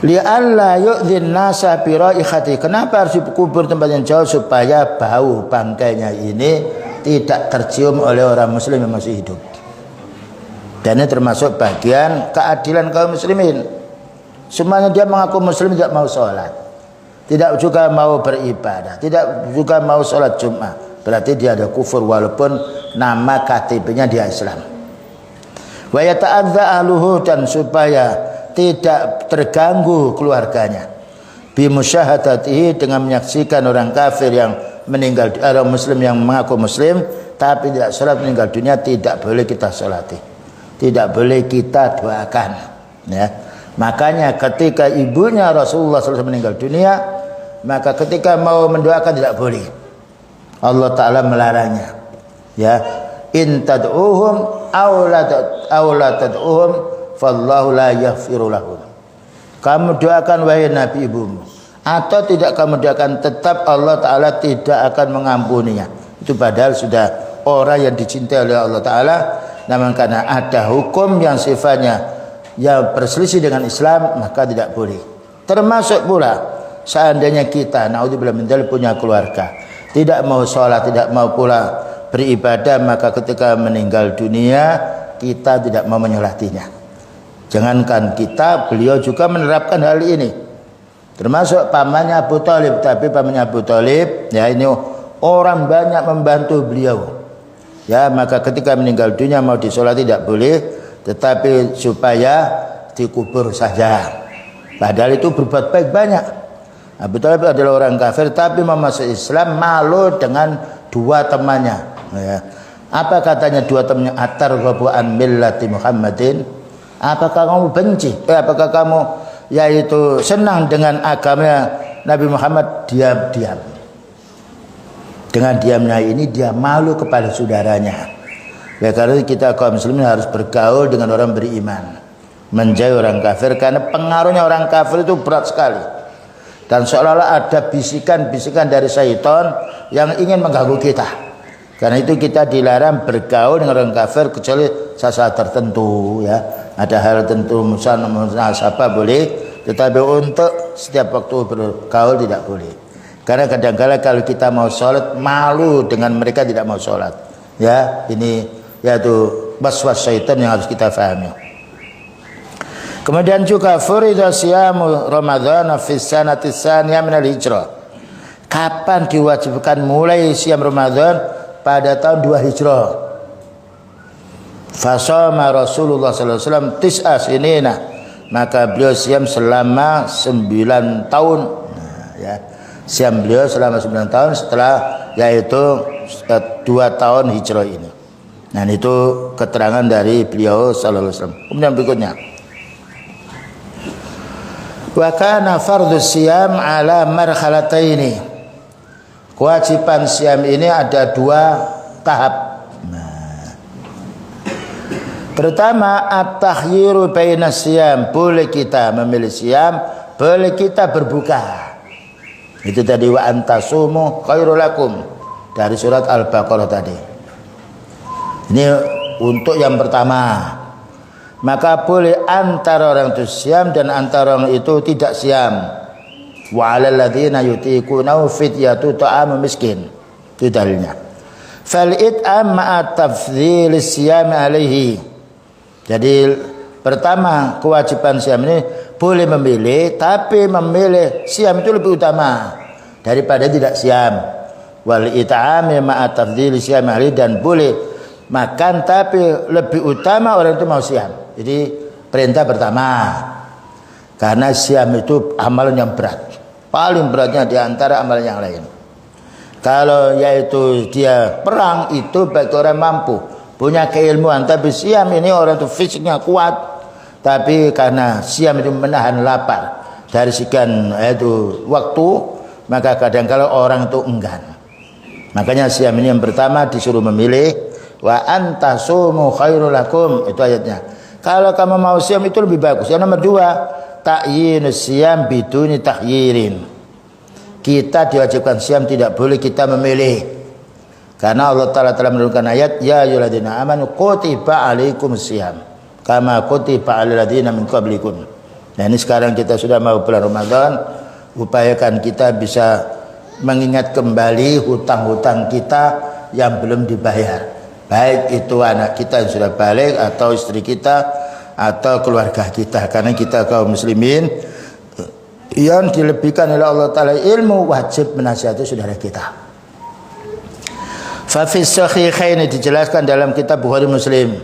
Li'alla yu'dhin nasa bi raihati. Kenapa harus dikubur tempat yang jauh? Supaya bau bangkainya ini tidak tercium oleh orang muslim yang masih hidup. Dan ini termasuk bagian keadilan kaum muslimin. Semuanya dia mengaku muslim, tidak mau sholat, tidak juga mau beribadah, tidak juga mau sholat Jumat. Berarti dia ada kufur walaupun nama KTP-nya dia Islam. Wa yata'adza ahluhu, dan supaya tidak terganggu keluarganya bi musyahadatihi, dengan menyaksikan orang kafir yang meninggal, orang muslim yang mengaku muslim tapi tidak sholat meninggal dunia, tidak boleh kita sholati, tidak boleh kita doakan, ya. Makanya ketika ibunya Rasulullah SAW meninggal dunia, maka ketika mau mendoakan tidak boleh. Allah Ta'ala melarangnya, ya. In tad'uhum aw la tad'uhum fallahu la yaghfiru lahum. Kamu doakan wahai Nabi ibumu, atau tidak kamu doakan, tetap Allah Ta'ala tidak akan mengampuninya. Itu padahal sudah orang yang dicintai oleh Allah Ta'ala. Namun karena ada hukum yang sifatnya yang berselisih dengan Islam, maka tidak boleh. Termasuk pula seandainya kita, naudzubillah min dzalik, punya keluarga, tidak mau sholat, tidak mau pula beribadah, maka ketika meninggal dunia kita tidak mau menyolatinya. Jangankan kita, beliau juga menerapkan hal ini. Termasuk pamannya Abu Thalib, tapi pamannya Abu Thalib, ya, ini orang banyak membantu beliau, ya, maka ketika meninggal dunia mau disolati tidak boleh, tetapi supaya dikubur saja. Padahal itu berbuat baik banyak. Abu Thalib adalah orang kafir tapi masuk Islam, malu dengan dua temannya, ya. Apa katanya dua temannya? Atarghabu an millati Muhammadin. Apakah kamu benci? Apakah kamu yaitu senang dengan agama Nabi Muhammad? Diam-diam. Dengan diamnya ini dia malu kepada saudaranya. Ya, karena kita kaum muslimin harus bergaul dengan orang beriman, menjauhi orang kafir, karena pengaruhnya orang kafir itu berat sekali. Dan seolah-olah ada bisikan-bisikan dari syaitan yang ingin mengganggu kita. Karena itu kita dilarang bergaul dengan orang kafir kecuali saat-saat tertentu, ya. Ada hal tertentu musabah boleh, tetapi untuk setiap waktu bergaul tidak boleh. Karena kadang-kadang kalau kita mau sholat malu dengan mereka tidak mau sholat, ya. Ini yaitu waswas syaitan yang harus kita fahami. Kemudian juga furida siyamu Ramadan fi sanati tsaniyah min al-hijrah. Kapan diwajibkan mulai siam Ramadan? Pada tahun 2 Hijrah. Fasama Rasulullah sallallahu alaihi wasallam tis'a sinina. Maka beliau siam selama 9 tahun. Nah, ya. Siam beliau selama 9 tahun setelah yaitu 2 tahun hijrah ini. Nah, itu keterangan dari beliau sallallahu alaihi wasallam. Kemudian berikutnya, wa kana fardhus siyam ala marhalataini. Kewajiban siam ini ada 2 tahap. Nah, pertama, at-takhyiru baina siyam, boleh kita memilih siam, boleh kita berbuka. Itu tadi wa antasumu khairul lakum dari surat Al-Baqarah tadi. Ini untuk yang pertama. Maka boleh antara orang itu siam dan antara orang itu tidak siam. Wa 'alal ladzina yutiqunahu fidyatu ta'am miskin. Itu dalilnya. Fal it'am ma'a tafdhilis siyam alaihi. Jadi pertama, kewajiban siam ini boleh memilih, tapi memilih siam itu lebih utama daripada tidak siam. Wal it'am ma'a tafdhilis siyam alaihi, dan boleh makan tapi lebih utama orang itu mau siam. Jadi perintah pertama, karena siam itu amalan yang berat, paling beratnya di antara amalan yang lain. Kalau yaitu dia perang itu bagi orang mampu, punya keilmuan, tapi siam ini orang itu fisiknya kuat, tapi karena siam itu menahan lapar dari sekian yaitu waktu, maka kadang-kala orang itu enggan. Makanya siam ini yang pertama disuruh memilih, wa antasumu khairul lakum, itu ayatnya. Kalau kamu mau siam itu lebih bagus. Yang nomor 2, ta'yinus siyam biduni takhyirin. kita diwajibkan siam, tidak boleh kita memilih. Karena Allah Ta'ala telah menurunkan ayat, ya ayyuhalladzina amanu kutiba alaikumus syiyam kama kutiba alal ladzina min qablikum. Nah, ini sekarang kita sudah mau bulan Ramadan, upayakan kita bisa mengingat kembali hutang-hutang kita yang belum dibayar. Baik itu anak kita yang sudah balik, atau istri kita, atau keluarga kita. Karena kita kaum muslimin yang dilebihkan oleh Allah Ta'ala ilmu, wajib menasihati saudara kita. Fafis sahihaini, dijelaskan dalam kitab Bukhari Muslim,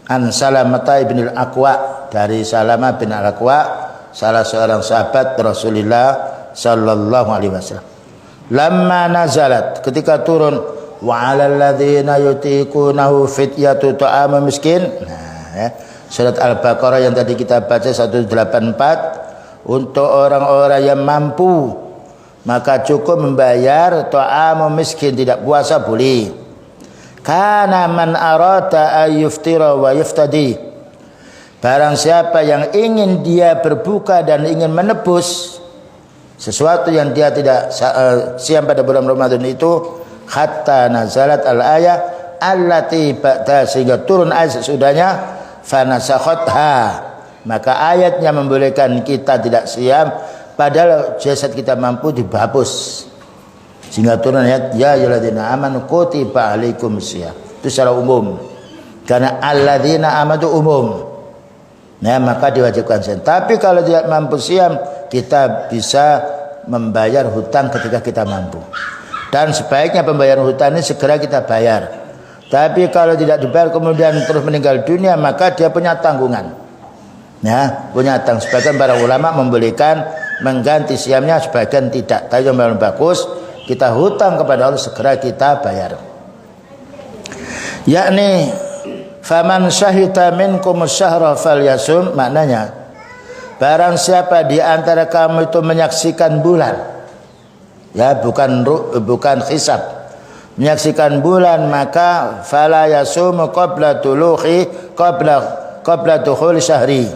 an Salamah bin al-Aqwa, dari Salamah bin al-Aqwa, salah seorang sahabat Rasulullah sallallahu alaihi wasallam. Lamma nazalat, ketika turun, wa 'alal ladzina yutiqunahu fidyatu ta'am miskin. Nah, ya, surat Al-Baqarah yang tadi kita baca 184, untuk orang-orang yang mampu maka cukup membayar ta'am miskin, tidak puasa boleh. Kana man arada ayyuftira wa yuftadi, barang siapa yang ingin dia berbuka dan ingin menebus sesuatu yang dia tidak siam pada bulan Ramadan itu, hatta nazalat al-ayah allati ba'da, sehingga turun ayat sesudahnya, fanasakhatha, maka ayatnya membolehkan kita tidak siam padahal jasad kita mampu, dihapus, sehingga turun ayat ya ayyuhalladzina amanu kutiba alaikumus syiyam. Itu secara umum, karena alladzina amanu umum. Nah, maka diwajibkan siam. Tapi kalau tidak mampu siam, kita bisa membayar hutang ketika kita mampu. Dan sebaiknya pembayaran hutang ini segera kita bayar. Tapi kalau tidak dibayar kemudian terus meninggal dunia, maka dia punya tanggungan. Ya, punya tanggungan. Sebagian para ulama membolehkan mengganti siamnya, sebagian tidak. Tapi yang paling bagus, kita hutang kepada Allah segera kita bayar. Yakni faman syahida minkum syahra falyasum, maknanya barang siapa di antara kamu itu menyaksikan bulan, ya, bukan hisab, menyaksikan bulan, maka fala yasumu qabla tuluhi qabla dukhul syahri.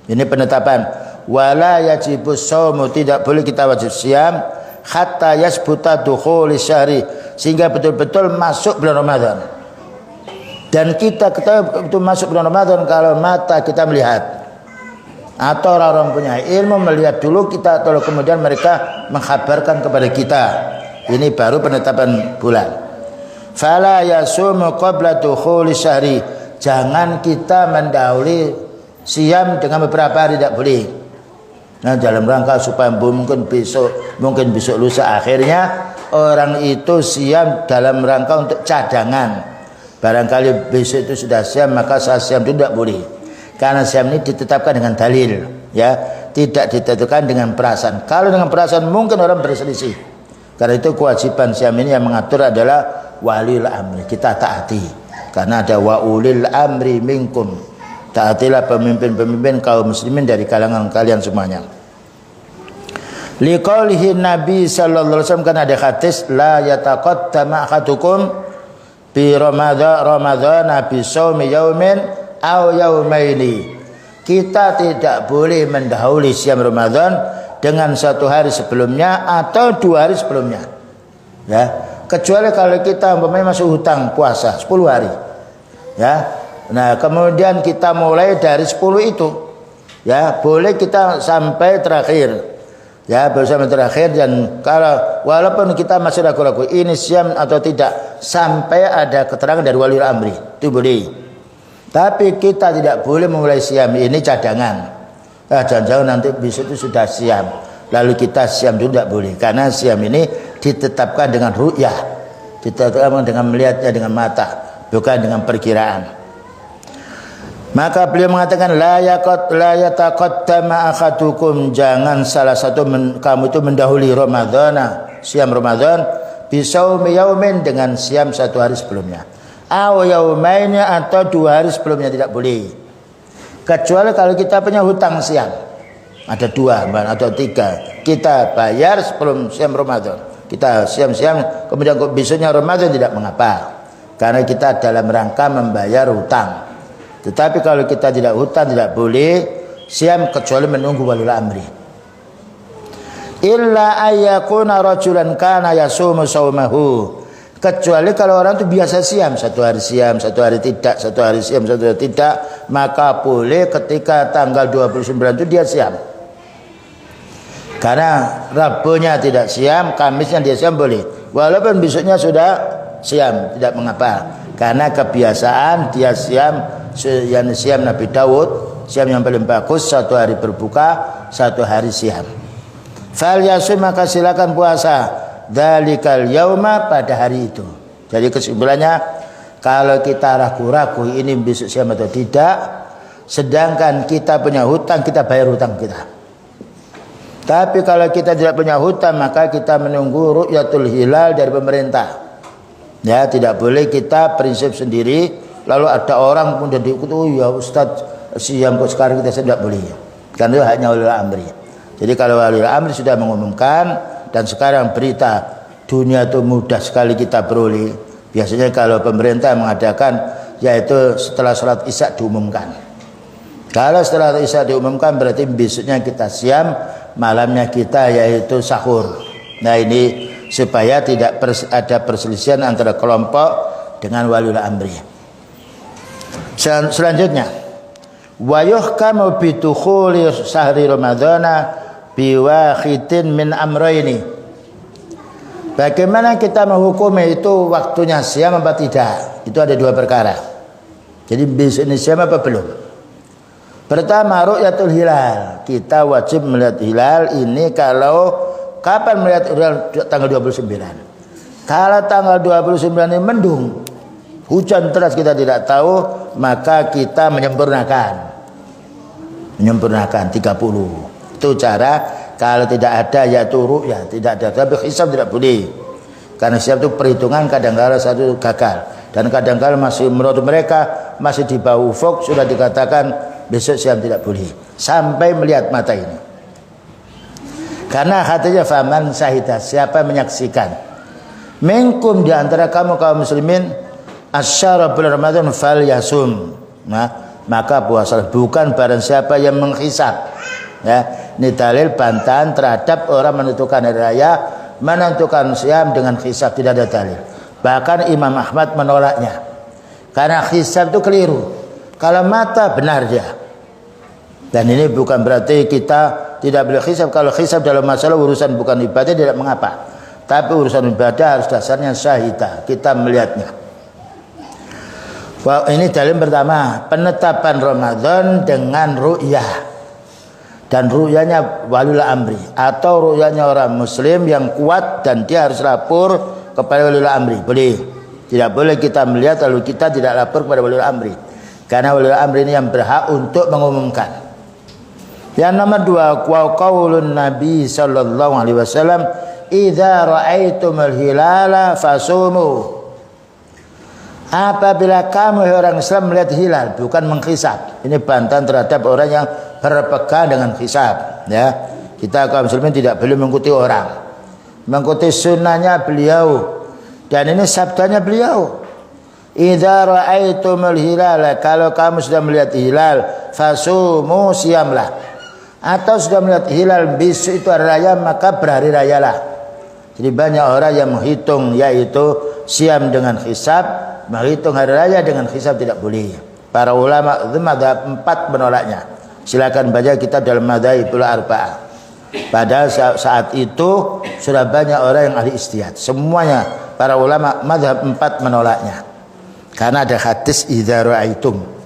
Ini penetapan. Wala yajibus shaumu, tidak boleh kita wajib siam hatta yasbuta dukhul syahri, sehingga betul-betul masuk bulan Ramadan. Dan kita ketahui itu masuk bulan Ramadan kalau mata kita melihat, atau orang punya ilmu melihat dulu kita, atau kemudian mereka mengkhabarkan kepada kita. Ini baru penetapan bulan. Fala yasumu qabla dukhuli syahri, jangan kita mendahului siam dengan beberapa hari, tidak boleh. Nah, dalam rangka supaya mungkin besok lusa, akhirnya orang itu siam dalam rangka untuk cadangan. Barangkali besok itu sudah siam, maka saat siam itu tidak boleh. Karena siam ini ditetapkan dengan dalil, ya, tidak ditetapkan dengan perasaan. Kalau dengan perasaan mungkin orang berselisih. Karena itu kewajiban siam ini yang mengatur adalah waliul amri, kita taati. Karena ada wa ulil amri minkum, taatilah pemimpin-pemimpin kaum muslimin dari kalangan kalian semuanya. Liqaulihi Nabi sallallahu alaihi wasallam, kan ada hadis la yataqaddama ahadukum bi Ramadan bi shaumi yaumin aw yaumaini. Kita tidak boleh mendahului siam Ramadan dengan satu hari sebelumnya atau 2 hari sebelumnya. Ya, kecuali kalau kita umpamanya masuk hutang puasa 10 hari. Ya. Nah, kemudian kita mulai dari 10 itu. Ya, boleh kita sampai terakhir. Ya, bersama terakhir, dan kalau walaupun kita masih ragu-ragu ini siam atau tidak, sampai ada keterangan dari waliul amri, itu boleh. Tapi kita tidak boleh memulai siam ini cadangan. Jangan-jangan nanti besok itu sudah siam, lalu kita siam itu tidak boleh. Karena siam ini ditetapkan dengan ru'yah, ditetapkan dengan melihatnya dengan mata, bukan dengan perkiraan. Maka beliau mengatakan la yataqaddama ahadukum, jangan salah satu kamu itu mendahului Ramadan, siam Ramadan, bisaumi yaumin, dengan siam 1 hari sebelumnya, aw yaumaini, atau 2 hari sebelumnya, tidak boleh. Kecuali kalau kita punya hutang siam, ada 2 atau 3, kita bayar sebelum siam Ramadan, kita siam-siam kemudian besoknya Ramadan, tidak mengapa, karena kita dalam rangka membayar hutang. Tetapi kalau kita tidak hutang, tidak boleh siam kecuali menunggu waliul amri. illa ayyakuna rajulan kana yasumu saumahu, kecuali kalau orang itu biasa siam, satu hari siam, satu hari tidak, satu hari siam, satu hari tidak, maka boleh ketika tanggal 29 itu dia siam. Karena Rabunya tidak siam, Kamisnya dia siam boleh, walaupun besoknya sudah siam, tidak mengapa, karena kebiasaan dia siam. Yang siam Nabi Daud, siam yang paling bagus, satu hari berbuka, satu hari siam. Fal yasum, maka silakan puasa dzalikal yauma, pada hari itu. Jadi kesimpulannya, kalau kita ragu-ragu ini besok siam atau tidak, sedangkan kita punya hutang, kita bayar hutang kita. Tapi kalau kita tidak punya hutang, maka kita menunggu ru'yatul hilal dari pemerintah. Ya, tidak boleh kita prinsip sendiri, lalu ada orang pun jadi ikut, oh ya Ustaz siam kok sekarang kita tidak boleh. Karena itu hanya wali amri. Jadi kalau wali amri sudah mengumumkan, dan sekarang berita dunia itu mudah sekali kita beroleh. Biasanya kalau pemerintah mengadakan, yaitu setelah sholat isya diumumkan. Kalau setelah isya diumumkan, berarti besoknya kita siam, malamnya kita yaitu sahur. Nah ini supaya tidak ada perselisihan antara kelompok dengan waliul amri. Selanjutnya, wa yuhkamu bi dukhuli syahri ramadhana biwahidin min amrayni. Bagaimana kita menghukumi itu waktunya siam apa tidak? Itu ada dua perkara. Jadi besok ini siam apa belum? Pertama, ru'yatul hilal. Kita wajib melihat hilal ini kalau kapan melihat hilal? Tanggal 29. Kalau tanggal 29 ini mendung, hujan deras kita tidak tahu, maka kita menyempurnakan 30. Itu cara kalau tidak ada yaitu ru'ya, tidak ada. Tapi hisab tidak boleh, karena hisab itu perhitungan kadang-kadang satu gagal, dan kadang-kadang masih menurut mereka masih di bawah ufuk, sudah dikatakan besok siam tidak boleh sampai melihat mata ini. Karena katanya faman syahidah, siapa menyaksikan minkum di antara kamu kaum muslimin asyara bulan Ramadan fal yasum. Nah, maka puasa, bukan barang siapa yang menghisab. Ya, ini dalil bantahan terhadap orang menentukan hari raya, menentukan siam dengan hisab, tidak ada dalil. Bahkan Imam Ahmad menolaknya. Karena hisab itu keliru. Kalau mata benar dia. Dan ini bukan berarti kita tidak boleh hisab. Kalau hisab dalam masalah urusan bukan ibadah tidak mengapa. Tapi urusan ibadah harus dasarnya syahidah, kita melihatnya. Wah, ini dalil pertama, penetapan Ramadan dengan ru'yah. Dan ru'yanya waliul amri atau ru'yanya orang muslim yang kuat dan dia harus lapor kepada waliul amri. Boleh. Tidak boleh kita melihat lalu kita tidak lapor kepada waliul amri. Karena waliul amri ini yang berhak untuk mengumumkan. Yang nomor dua, qaulun Nabi sallallahu alaihi wasallam, idza ra'aitumul hilala fasumu. Apabila kamu orang Islam melihat hilal, bukan menghisab. Ini bantahan terhadap orang yang berpegang dengan hisab. Ya, kita kaum muslimin tidak boleh mengikuti orang, mengikuti sunnahnya beliau. Dan ini sabdanya beliau. Idza ra'aitumul hilala, kalau kamu sudah melihat hilal, fasumu, siamlah. Atau sudah melihat hilal besok itu hari raya, maka berhari rayalah. Jadi banyak orang yang menghitung yaitu siam dengan hisab, menghitung hari raya dengan hisab tidak boleh. Para ulama mazhab 4 menolaknya. Silakan baca kita dalam Madzhabul Arba'ah. Padahal saat itu sudah banyak orang yang ahli ijtihad. Semuanya para ulama mazhab 4 menolaknya. Karena ada hadis idza ra'aitum.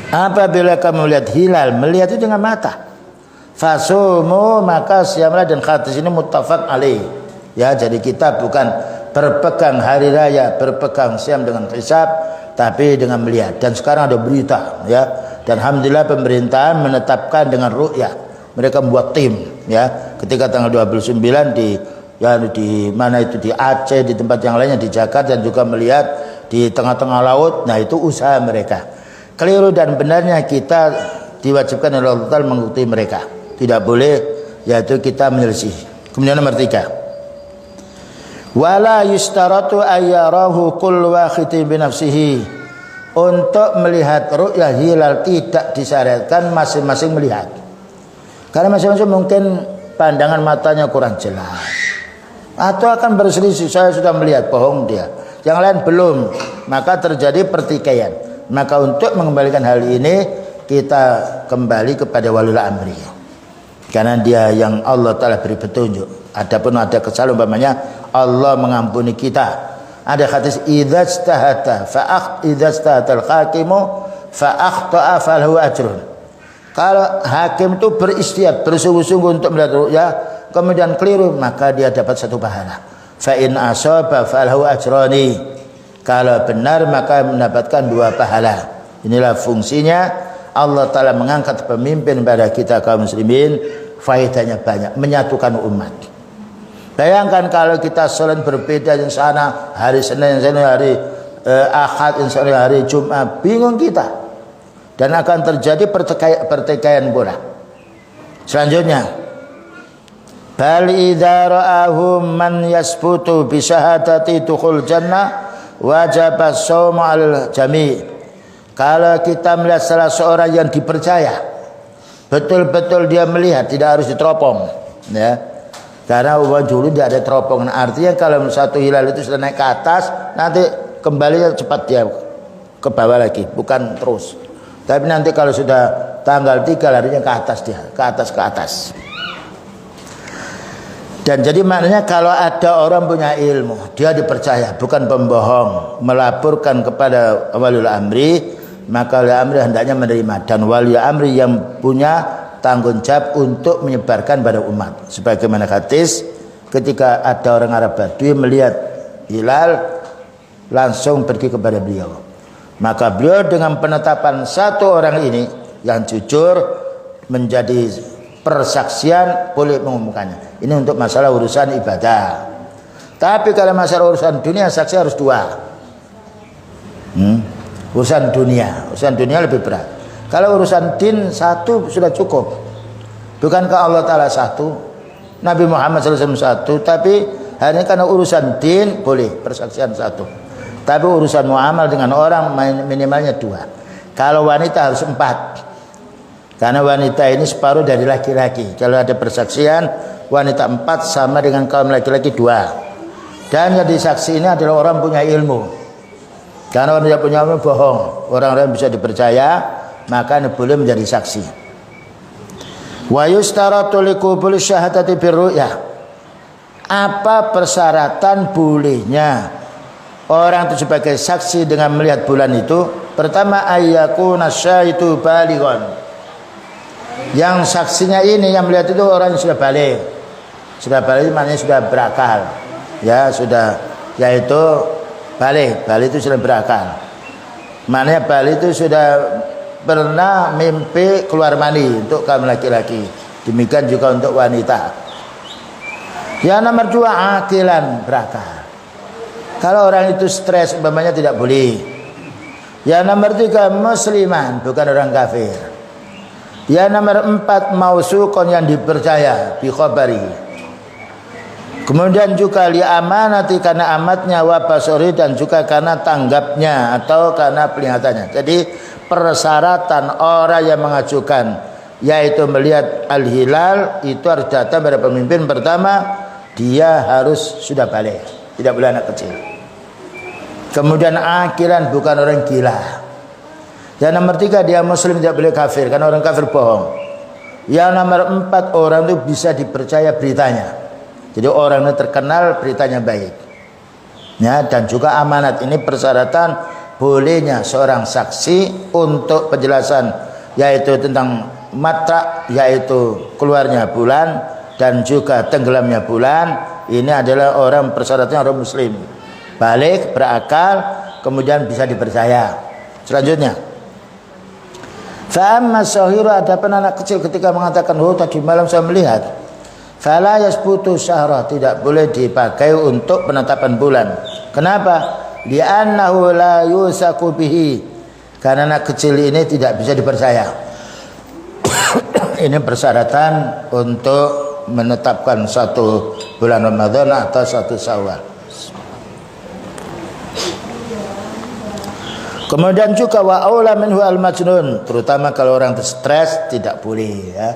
Apabila kamu melihat hilal, melihat itu dengan mata. Fasumu, maka siamlah, dan hadis ini muttafaq alaih. Ya, jadi kita bukan berpegang hari raya, berpegang siam dengan hisab, tapi dengan melihat. Dan sekarang ada berita, ya. Dan alhamdulillah pemerintahan menetapkan dengan ru'yah. Mereka membuat tim, ya. Ketika tanggal 29 di mana itu, di Aceh, di tempat yang lainnya, di Jakarta, dan juga melihat di tengah-tengah laut. Nah, itu usaha mereka. Keliru dan benarnya kita diwajibkan oleh Allah Ta'ala mengikuti mereka. Tidak boleh yaitu kita menyelisih. Kemudian nomor 3. Wala yustaratu ayyarahu kull wahidin bi nafsihi. Untuk melihat ru'yah hilal tidak disyariatkan masing-masing melihat. Karena masing-masing mungkin pandangan matanya kurang jelas. Atau akan berselisih, saya sudah melihat, bohong dia. Yang lain belum, maka terjadi pertikaian. Maka untuk mengembalikan hal ini, kita kembali kepada waliul amri. Karena dia yang Allah Ta'ala beri petunjuk. Adapun ada kesalahan umpamanya Allah mengampuni kita. Ada hadis idza ijtahata al-hakimu fa akhta'a falahu ajrun. Kalau hakim itu beristihad, bersungguh-sungguh untuk melihat ru'ya, kemudian keliru, maka dia dapat satu pahala. Fa in asaba falahu ajrani. Kalau benar maka mendapatkan dua pahala. Inilah fungsinya Allah Ta'ala mengangkat pemimpin pada kita kaum muslimin, faedahnya banyak, menyatukan umat. Bayangkan kalau kita sholat berbeda, yang sana hari Senin, yang sana hari Ahad, yang sana hari Jumat, bingung kita. Dan akan terjadi pertikaian pula. Selanjutnya, bal idza ra'ahum man yasbutu bi syahadati dukhul jannah wajib as-shaum 'alal jami'. Kalau kita melihat salah seorang yang dipercaya, betul-betul dia melihat, tidak harus diteropong, ya. Karena dulu dia ada teropongan. Artinya kalau satu hilal itu sudah naik ke atas, nanti kembalinya cepat dia ke bawah lagi, bukan terus. Tapi nanti kalau sudah tanggal 3 larinya ke atas dia, ke atas. Dan jadi maknanya kalau ada orang punya ilmu, dia dipercaya, bukan pembohong, melaporkan kepada waliul amri, maka waliul amri hendaknya menerima. Dan waliul amri yang punya tanggung jawab untuk menyebarkan pada umat. Sebagaimana hadis ketika ada orang Arab Badui melihat hilal, langsung pergi kepada beliau. Maka beliau dengan penetapan satu orang ini yang jujur menjadi persaksian, boleh mengumumkannya. Ini untuk masalah urusan ibadah. Tapi kalau masalah urusan dunia, saksi harus dua. Urusan dunia lebih berat. Kalau urusan din satu sudah cukup. Bukankah Allah Ta'ala satu, Nabi Muhammad SAW satu, tapi hanya karena urusan din boleh persaksian satu. Tapi urusan muamal dengan orang minimalnya 2. Kalau wanita harus 4. Karena wanita ini separuh dari laki-laki. Kalau ada persaksian wanita 4 sama dengan kaum laki-laki 2. Dan yang disaksi ini adalah orang punya ilmu. Karena orang yang punya ilmu bohong, orang-orang bisa dipercaya, maka ini boleh menjadi saksi. Wa yustaratu liqubul syahadati birru'yah. Apa persyaratan bolehnya orang itu sebagai saksi dengan melihat bulan itu? Pertama, ayyakuna syahidu balighon. Yang saksinya ini yang melihat itu orang yang sudah balik. Sudah balik maknanya sudah berakal. Ya, sudah, yaitu balik itu sudah berakal. Maknanya balik itu sudah pernah mimpi keluar mani untuk kaum laki-laki. Demikian juga untuk wanita. Yang nomor 2, akilan, berakal. Kalau orang itu stres umpamanya tidak boleh. Yang nomor 3, musliman, bukan orang kafir. Yang nomor 4, mausukon, yang dipercaya, bi khabari. Kemudian juga li amanati, karena amatnya, wa basori, dan juga karena tanggapnya atau karena pelihatannya. Jadi persyaratan orang yang mengajukan yaitu melihat al-hilal itu harus datang pada pemimpin. Pertama, dia harus sudah balik, tidak boleh anak kecil. Kemudian akilan, bukan orang gila. Yang nomor 3, dia muslim, tidak boleh kafir, karena orang kafir bohong. Yang nomor 4, orang itu bisa dipercaya beritanya. Jadi orang itu terkenal beritanya baik. Ya, dan juga amanat. Ini persyaratan bolehnya seorang saksi untuk penjelasan, yaitu tentang matra, yaitu keluarnya bulan dan juga tenggelamnya bulan. Ini adalah orang persyaratannya orang muslim, balik, berakal, kemudian bisa dipercaya. Selanjutnya, fa amma sahiru, adapun anak kecil ketika mengatakan, oh tadi malam saya melihat, fala yasbutu syahra, tidak boleh dipakai untuk penetapan bulan. Kenapa? Li'annahu la yusaku bihi, karena anak kecil ini tidak bisa dipercaya. Ini persyaratan untuk menetapkan satu bulan Ramadan atau satu Syawal. Kemudian juga wa aula minhu al majnun, terutama kalau orang stres tidak boleh, ya.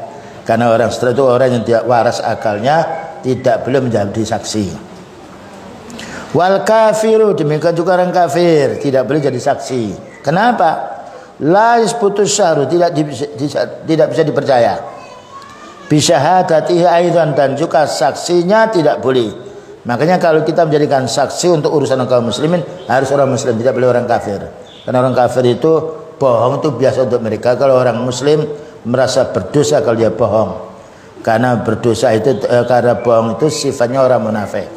Karena orang sutradara itu orang yang tidak waras akalnya, tidak boleh menjadi saksi. Wal kafiru, demikian juga orang kafir tidak boleh jadi saksi. Kenapa? La yasbutu syahru, tidak bisa dipercaya. Bisyahadatihi aidan, dan juga saksinya tidak boleh. Makanya kalau kita menjadikan saksi untuk urusan kaum muslimin harus orang muslim, tidak boleh orang kafir. Karena orang kafir itu bohong itu biasa untuk mereka. Kalau orang muslim merasa berdosa kalau dia bohong. Karena berdosa itu karena bohong itu sifatnya orang munafik.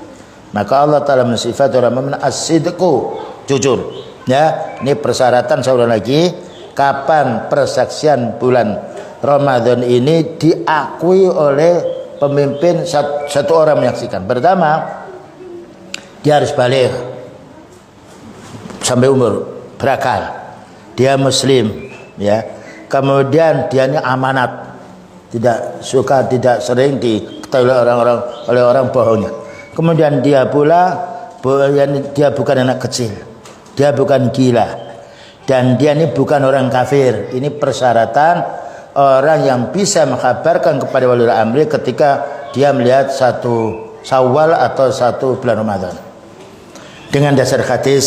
Maka Allah Ta'ala mensifat orang mukmin as-sidqu, jujur. Ya, ini persyaratan seorang lagi. Kapan persaksian bulan Ramadan ini diakui oleh pemimpin satu orang menyaksikan? Pertama, dia harus balik sampai umur, berakal, dia muslim, ya. Kemudian dia ini amanat, tidak sering diketahui oleh orang bohongnya. Kemudian dia pula dia bukan anak kecil, dia bukan gila, dan dia ini bukan orang kafir. Ini persyaratan orang yang bisa mengkabarkan kepada wali amri ketika dia melihat satu Syawal atau satu bulan Ramadan. Dengan dasar hadis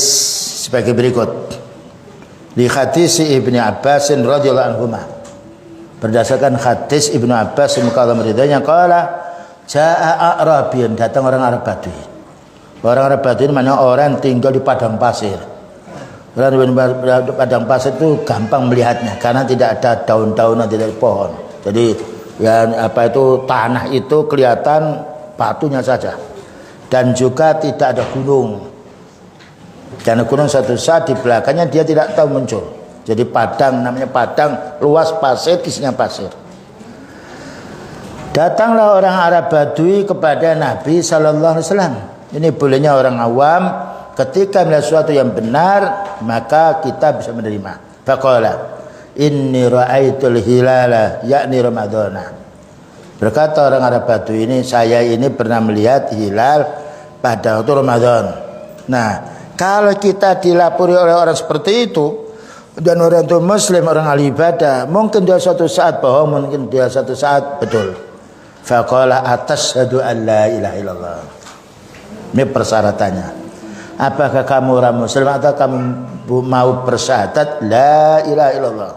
sebagai berikut. Di hadis Ibnu Abbas radhiyallahu anhuma. Berdasarkan hadis Ibnu Abbas semoga Allah meridainya, qala jaa a'rabiyun, datang orang Arab Badui. Orang Arab Badui mana orang tinggal di padang pasir. Orang di padang pasir itu gampang melihatnya karena tidak ada daun-daunan, tidak ada pohon. Jadi ya tanah itu kelihatan batunya saja. Dan juga tidak ada gunung. Karena gunung satu saat di belakangnya dia tidak tahu muncul. Jadi padang, namanya padang, luas pasir, isinya pasir. Datanglah orang Arab Badui kepada Nabi sallallahu alaihi wasallam. Ini bolehnya orang awam ketika melihat sesuatu yang benar, maka kita bisa menerima. Faqala inni ra'aitul hilala yakni Ramadana. Berkata orang Arab Badui ini, saya ini pernah melihat hilal pada waktu Ramadan. Nah, kalau kita dilapori oleh orang seperti itu, dan orang itu muslim, orang ahli ibadah, mungkin dia suatu saat bohong, mungkin dia suatu saat betul. Faqala atashhadu an la ilaha illallah. Ini persyaratannya. Apakah kamu orang muslim atau kamu mau bersyahadat la ilaha illallah?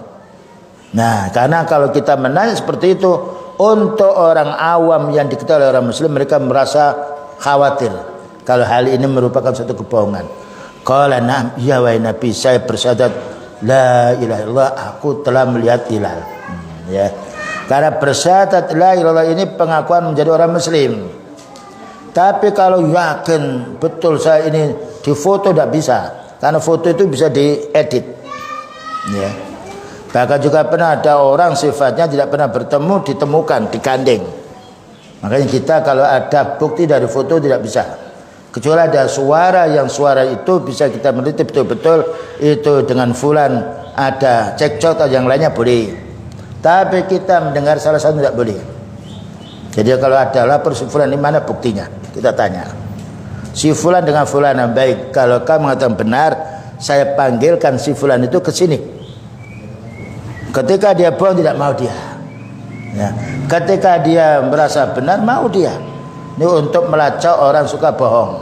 Nah, karena kalau kita menanya seperti itu, untuk orang awam yang diketahui oleh orang muslim, mereka merasa khawatir kalau hal ini merupakan suatu kebohongan. Qala na'am, ya wahai Nabi, saya bersyahadat la ilaha illallah, aku telah melihat hilal. Ya. Karena bersyahadat la ilaha illallah ini pengakuan menjadi orang muslim. Tapi kalau yakin betul saya ini difoto tidak bisa, karena foto itu bisa diedit. Ya. Bahkan juga pernah ada orang sifatnya tidak pernah bertemu, ditemukan, digandeng. Makanya kita kalau ada bukti dari foto tidak bisa. Kecuali ada suara, yang suara itu bisa kita meneliti betul-betul itu dengan fulan ada cekcok atau yang lainnya boleh. Tapi kita mendengar salah satu tidak boleh. Jadi kalau ada lapor si fulan, di mana buktinya? Kita tanya. Si fulan dengan fulan, baik, kalau kamu mengatakan benar, saya panggilkan si fulan itu ke sini. Ketika dia bohong tidak mau dia. Ya. Ketika dia merasa benar mau dia. Ini untuk melacak orang suka bohong.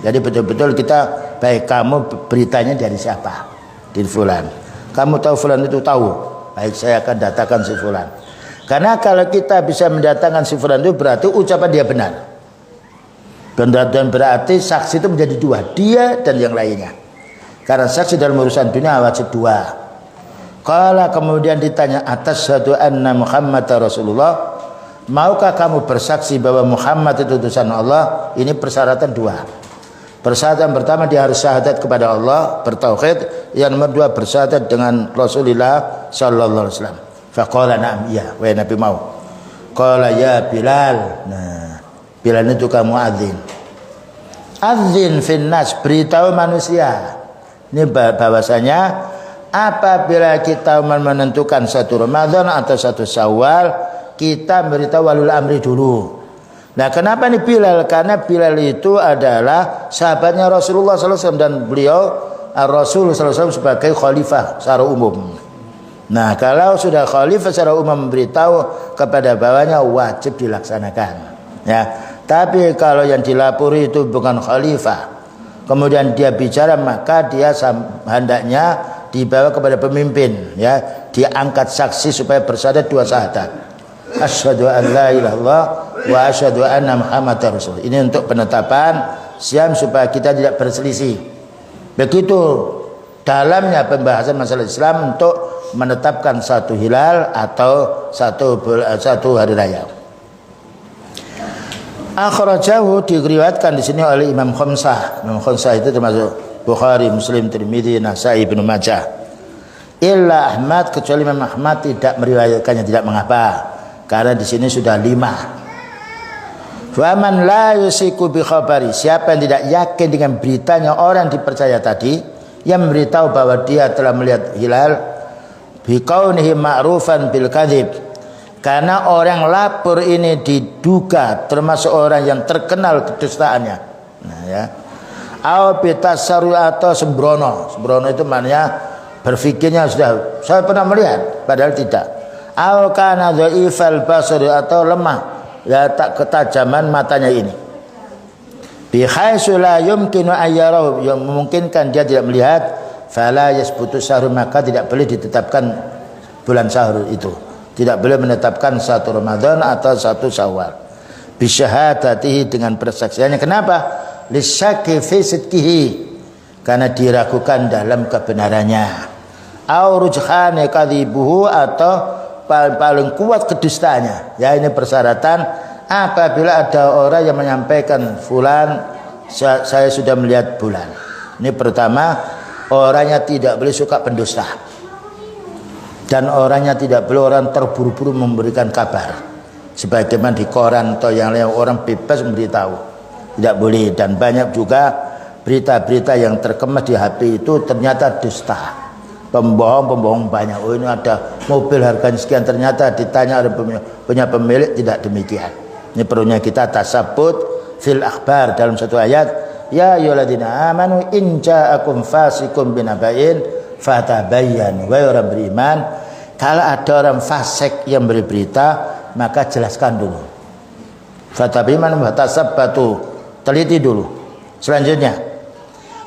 Jadi betul-betul kita, baik, kamu beritanya dari siapa? Dari fulan. Kamu tahu fulan itu? Tahu. Baik, saya akan datangkan si fulan. Karena kalau kita bisa mendatangkan si fulan itu berarti ucapan dia benar. Dan berarti saksi itu menjadi dua, dia dan yang lainnya. Karena saksi dalam urusan dunia wajib dua. Kalau kemudian ditanya atas satu anna Muhammad Rasulullah, maukah kamu bersaksi bahwa Muhammad itu utusan Allah? Ini persyaratan dua. Persyaratan pertama, dia harus syahadat kepada Allah, bertauhid. Yang nomor dua, bersyahadat dengan Rasulullah sallallahu alaihi wasallam. Faqala na'am, ya, wahai Nabi mau. Qala ya Bilal. Nah, Bilal itu kamu adzin. Adzin finnas, beritahu manusia. Ini bahwasanya apabila kita menentukan satu Ramadan atau satu Syawal, kita beritahu walul amri dulu. Nah, kenapa ini Bilal? Karena Bilal itu adalah sahabatnya Rasulullah SAW dan beliau Rasul SAW sebagai khalifah secara umum. Nah, kalau sudah khalifah secara umum memberitahu kepada bawahnya, wajib dilaksanakan. Ya, tapi kalau yang dilapori itu bukan khalifah, kemudian dia bicara, maka dia hendaknya dibawa kepada pemimpin, ya, diangkat saksi supaya bersyahadat 2 syahadat. Asyhadu an la ilaha illallah wa asyhadu anna Muhammadar Rasul. Ini untuk penetapan siam supaya kita tidak berselisih. Begitu dalamnya pembahasan masalah Islam untuk menetapkan satu hilal atau satu hari raya. Akhrajahu, diriwayatkan di sini oleh Imam Khamsah. Imam Khamsah itu termasuk Bukhari, Muslim, Tirmidzi, Nasa'i, Ibnu Majah. Illa Ahmad, kecuali Imam Ahmad tidak meriwayatkannya, tidak mengapa. Karena di sini sudah 5. Faman la yusiku bi khabari, siapa yang tidak yakin dengan beritanya orang dipercaya tadi yang memberitahu bahwa dia telah melihat hilal, bi kaunihi ma'rufan bil kadzib, karena orang lapor ini diduga termasuk orang yang terkenal kedustaannya. Nah, ya. Au bitasarru, atau sembrono. Sembrono itu maknanya berfikirnya sudah saya pernah melihat padahal tidak. Au kana dhaifal basar, atau lemah, ya, tak ketajaman matanya ini. Bi haitsu la yumkinu ayyarahu, yang memungkinkan dia tidak melihat, fala yasbutu sahur, maka tidak boleh ditetapkan bulan sahur itu. Tidak boleh menetapkan 1 Ramadan atau 1 Syawal. Bi syahadatihi, dengan persaksiannya. Kenapa? Lisyaki fi sidqihi, karena diragukan dalam kebenarannya. Au rujhani kadzibuhu, atau paling kuat kedustaannya. Ya, ini persyaratan apabila ada orang yang menyampaikan fulan saya sudah melihat bulan. Ini pertama, orangnya tidak boleh suka pendusta, dan orangnya tidak boleh orang terburu-buru memberikan kabar sebagaimana di koran atau yang lain, orang bebas memberitahu, tidak boleh. Dan banyak juga berita-berita yang terkemas di HP itu ternyata dusta, pembohong banyak. Oh, ini ada mobil harganya sekian, ternyata ditanya ada punya pemilik, tidak demikian. Ini perlunya kita tasabut fil akhbar. Dalam satu ayat, ya ayyuhalladzina amanu in ja'akum fasiqun binaba'in fatabayyanu, wahai orang beriman, kalau ada orang fasik yang beri berita, maka jelaskan dulu. Fatabayyanu wa tasabbatu, teliti dulu. Selanjutnya,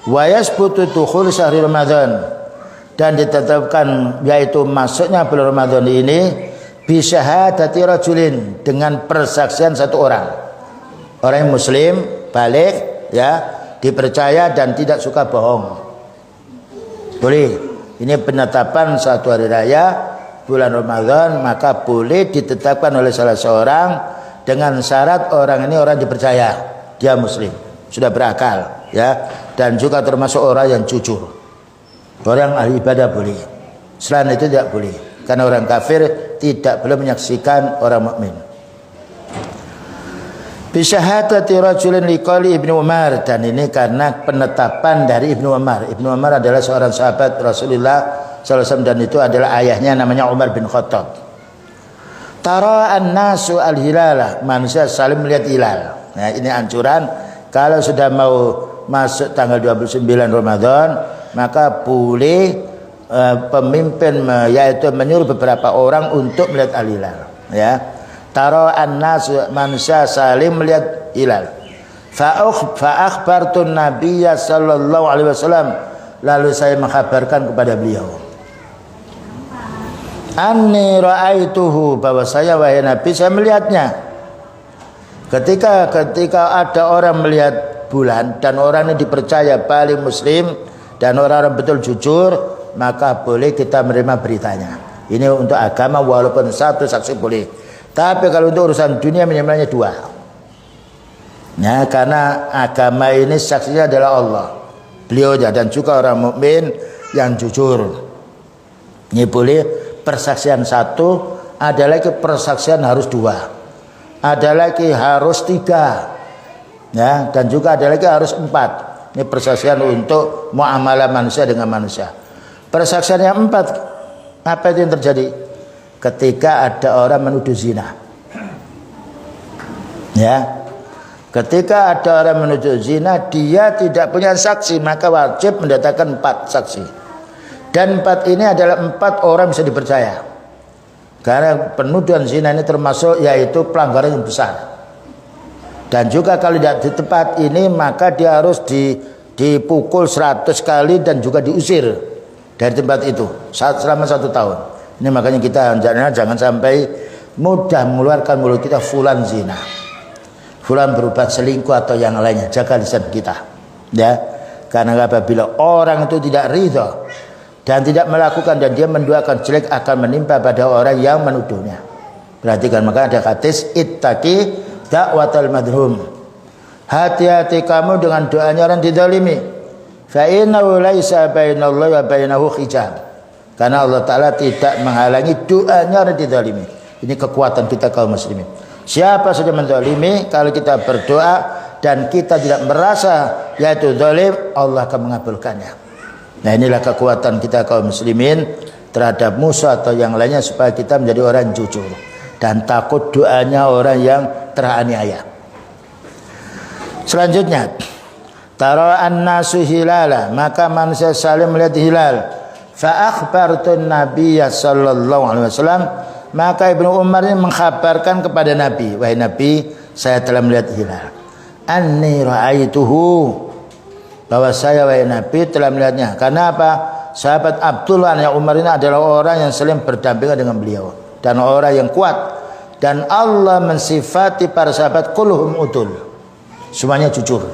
wa yasbutu dukhul syahri Ramadan, dan ditetapkan yaitu masuknya bulan Ramadan ini bisyahadati rajulin, dengan persaksian satu orang yang muslim balik, ya, dipercaya dan tidak suka bohong. Boleh. Ini penetapan satu hari raya bulan Ramadan, maka boleh ditetapkan oleh salah seorang dengan syarat orang ini orang dipercaya, dia muslim, sudah berakal, ya, dan juga termasuk orang yang jujur. Orang ahli ibadah boleh. Selain itu tidak boleh, karena orang kafir tidak boleh menyaksikan orang mukmin. Bisyahadati rajulin liqali Ibnu Umar, dan ini karena penetapan dari Ibnu Umar. Ibnu Umar adalah seorang sahabat Rasulullah SAW, dan itu adalah ayahnya namanya Umar bin Khattab. Tara an-nasu al-hilalah, manusia saling melihat hilal. Nah, ini anjuran kalau sudah mau masuk tanggal 29 Ramadan, maka boleh pemimpin yaitu menyuruh beberapa orang untuk melihat al-hilal, ya. Tara an-nas, manusia saling melihat hilal. Fa akhbartun nabiyya sallallahu alaihi wasallam, lalu saya mengkabarkan kepada beliau, anni ra'aituhu, bahwa saya wahai Nabi saya melihatnya. Ketika ada orang melihat bulan dan orang ini dipercaya paling muslim dan orang-orang betul jujur, maka boleh kita menerima beritanya. Ini untuk agama, walaupun satu saksi boleh. Tapi kalau untuk urusan dunia minimalnya 2. Nah, karena agama ini saksinya adalah Allah, beliau dan juga orang mukmin yang jujur. Ini boleh persaksian 1, ada lagi persaksian harus 2, ada lagi harus 3, ya, dan juga ada lagi harus 4. Ini persaksian untuk muamalah manusia dengan manusia. Persaksian yang 4, apa itu yang terjadi? Ketika ada orang menuduh zina, ya, ketika ada orang menuduh zina, dia tidak punya saksi, maka wajib mendatangkan 4 saksi. Dan 4 ini adalah 4 orang bisa dipercaya. Karena penuduhan zina ini termasuk yaitu pelanggaran yang besar. Dan juga kalau tidak di tempat ini maka dia harus dipukul 100 kali dan juga diusir dari tempat itu selama 1 tahun. Ini makanya kita jangan sampai mudah mengeluarkan mulut kita fulan zina, fulan berbuat selingkuh atau yang lainnya. Jaga lisan kita, ya. Karena apabila orang itu tidak ridha dan tidak melakukan dan dia mendoakan jelek akan menimpa pada orang yang menuduhnya. Perhatikan, maka ada hadis ittaqi da'watal madhum. Hati-hati kamu dengan doanya orang dizalimi. Fa innahu laisa bainallahi wa bainahu hijab. Karena Allah Ta'ala tidak menghalangi doanya orang dizalimi. Ini kekuatan kita kaum muslimin. Siapa saja menzalimi, kalau kita berdoa dan kita tidak merasa yaitu zalim, Allah akan mengabulkannya. Nah, inilah kekuatan kita kaum muslimin terhadap musuh atau yang lainnya, supaya kita menjadi orang jujur dan takut doanya orang yang teraniaya. Selanjutnya, tara an-nasu hilala, maka manusia saling melihat hilal. Fa akhbartun nabiyya sallallahu alaihi wasallam, maka Ibnu Umar ini mengkhabarkan kepada Nabi, wahai Nabi, saya telah melihat hilal. Anni ra'aituhu, bahwa saya wahai Nabi telah melihatnya. Karena apa? Sahabat Abdullah yang Umar ini adalah orang yang saling berdampingan dengan beliau dan orang yang kuat. Dan Allah mensifati para sahabat kulluhum utul, semuanya jujur.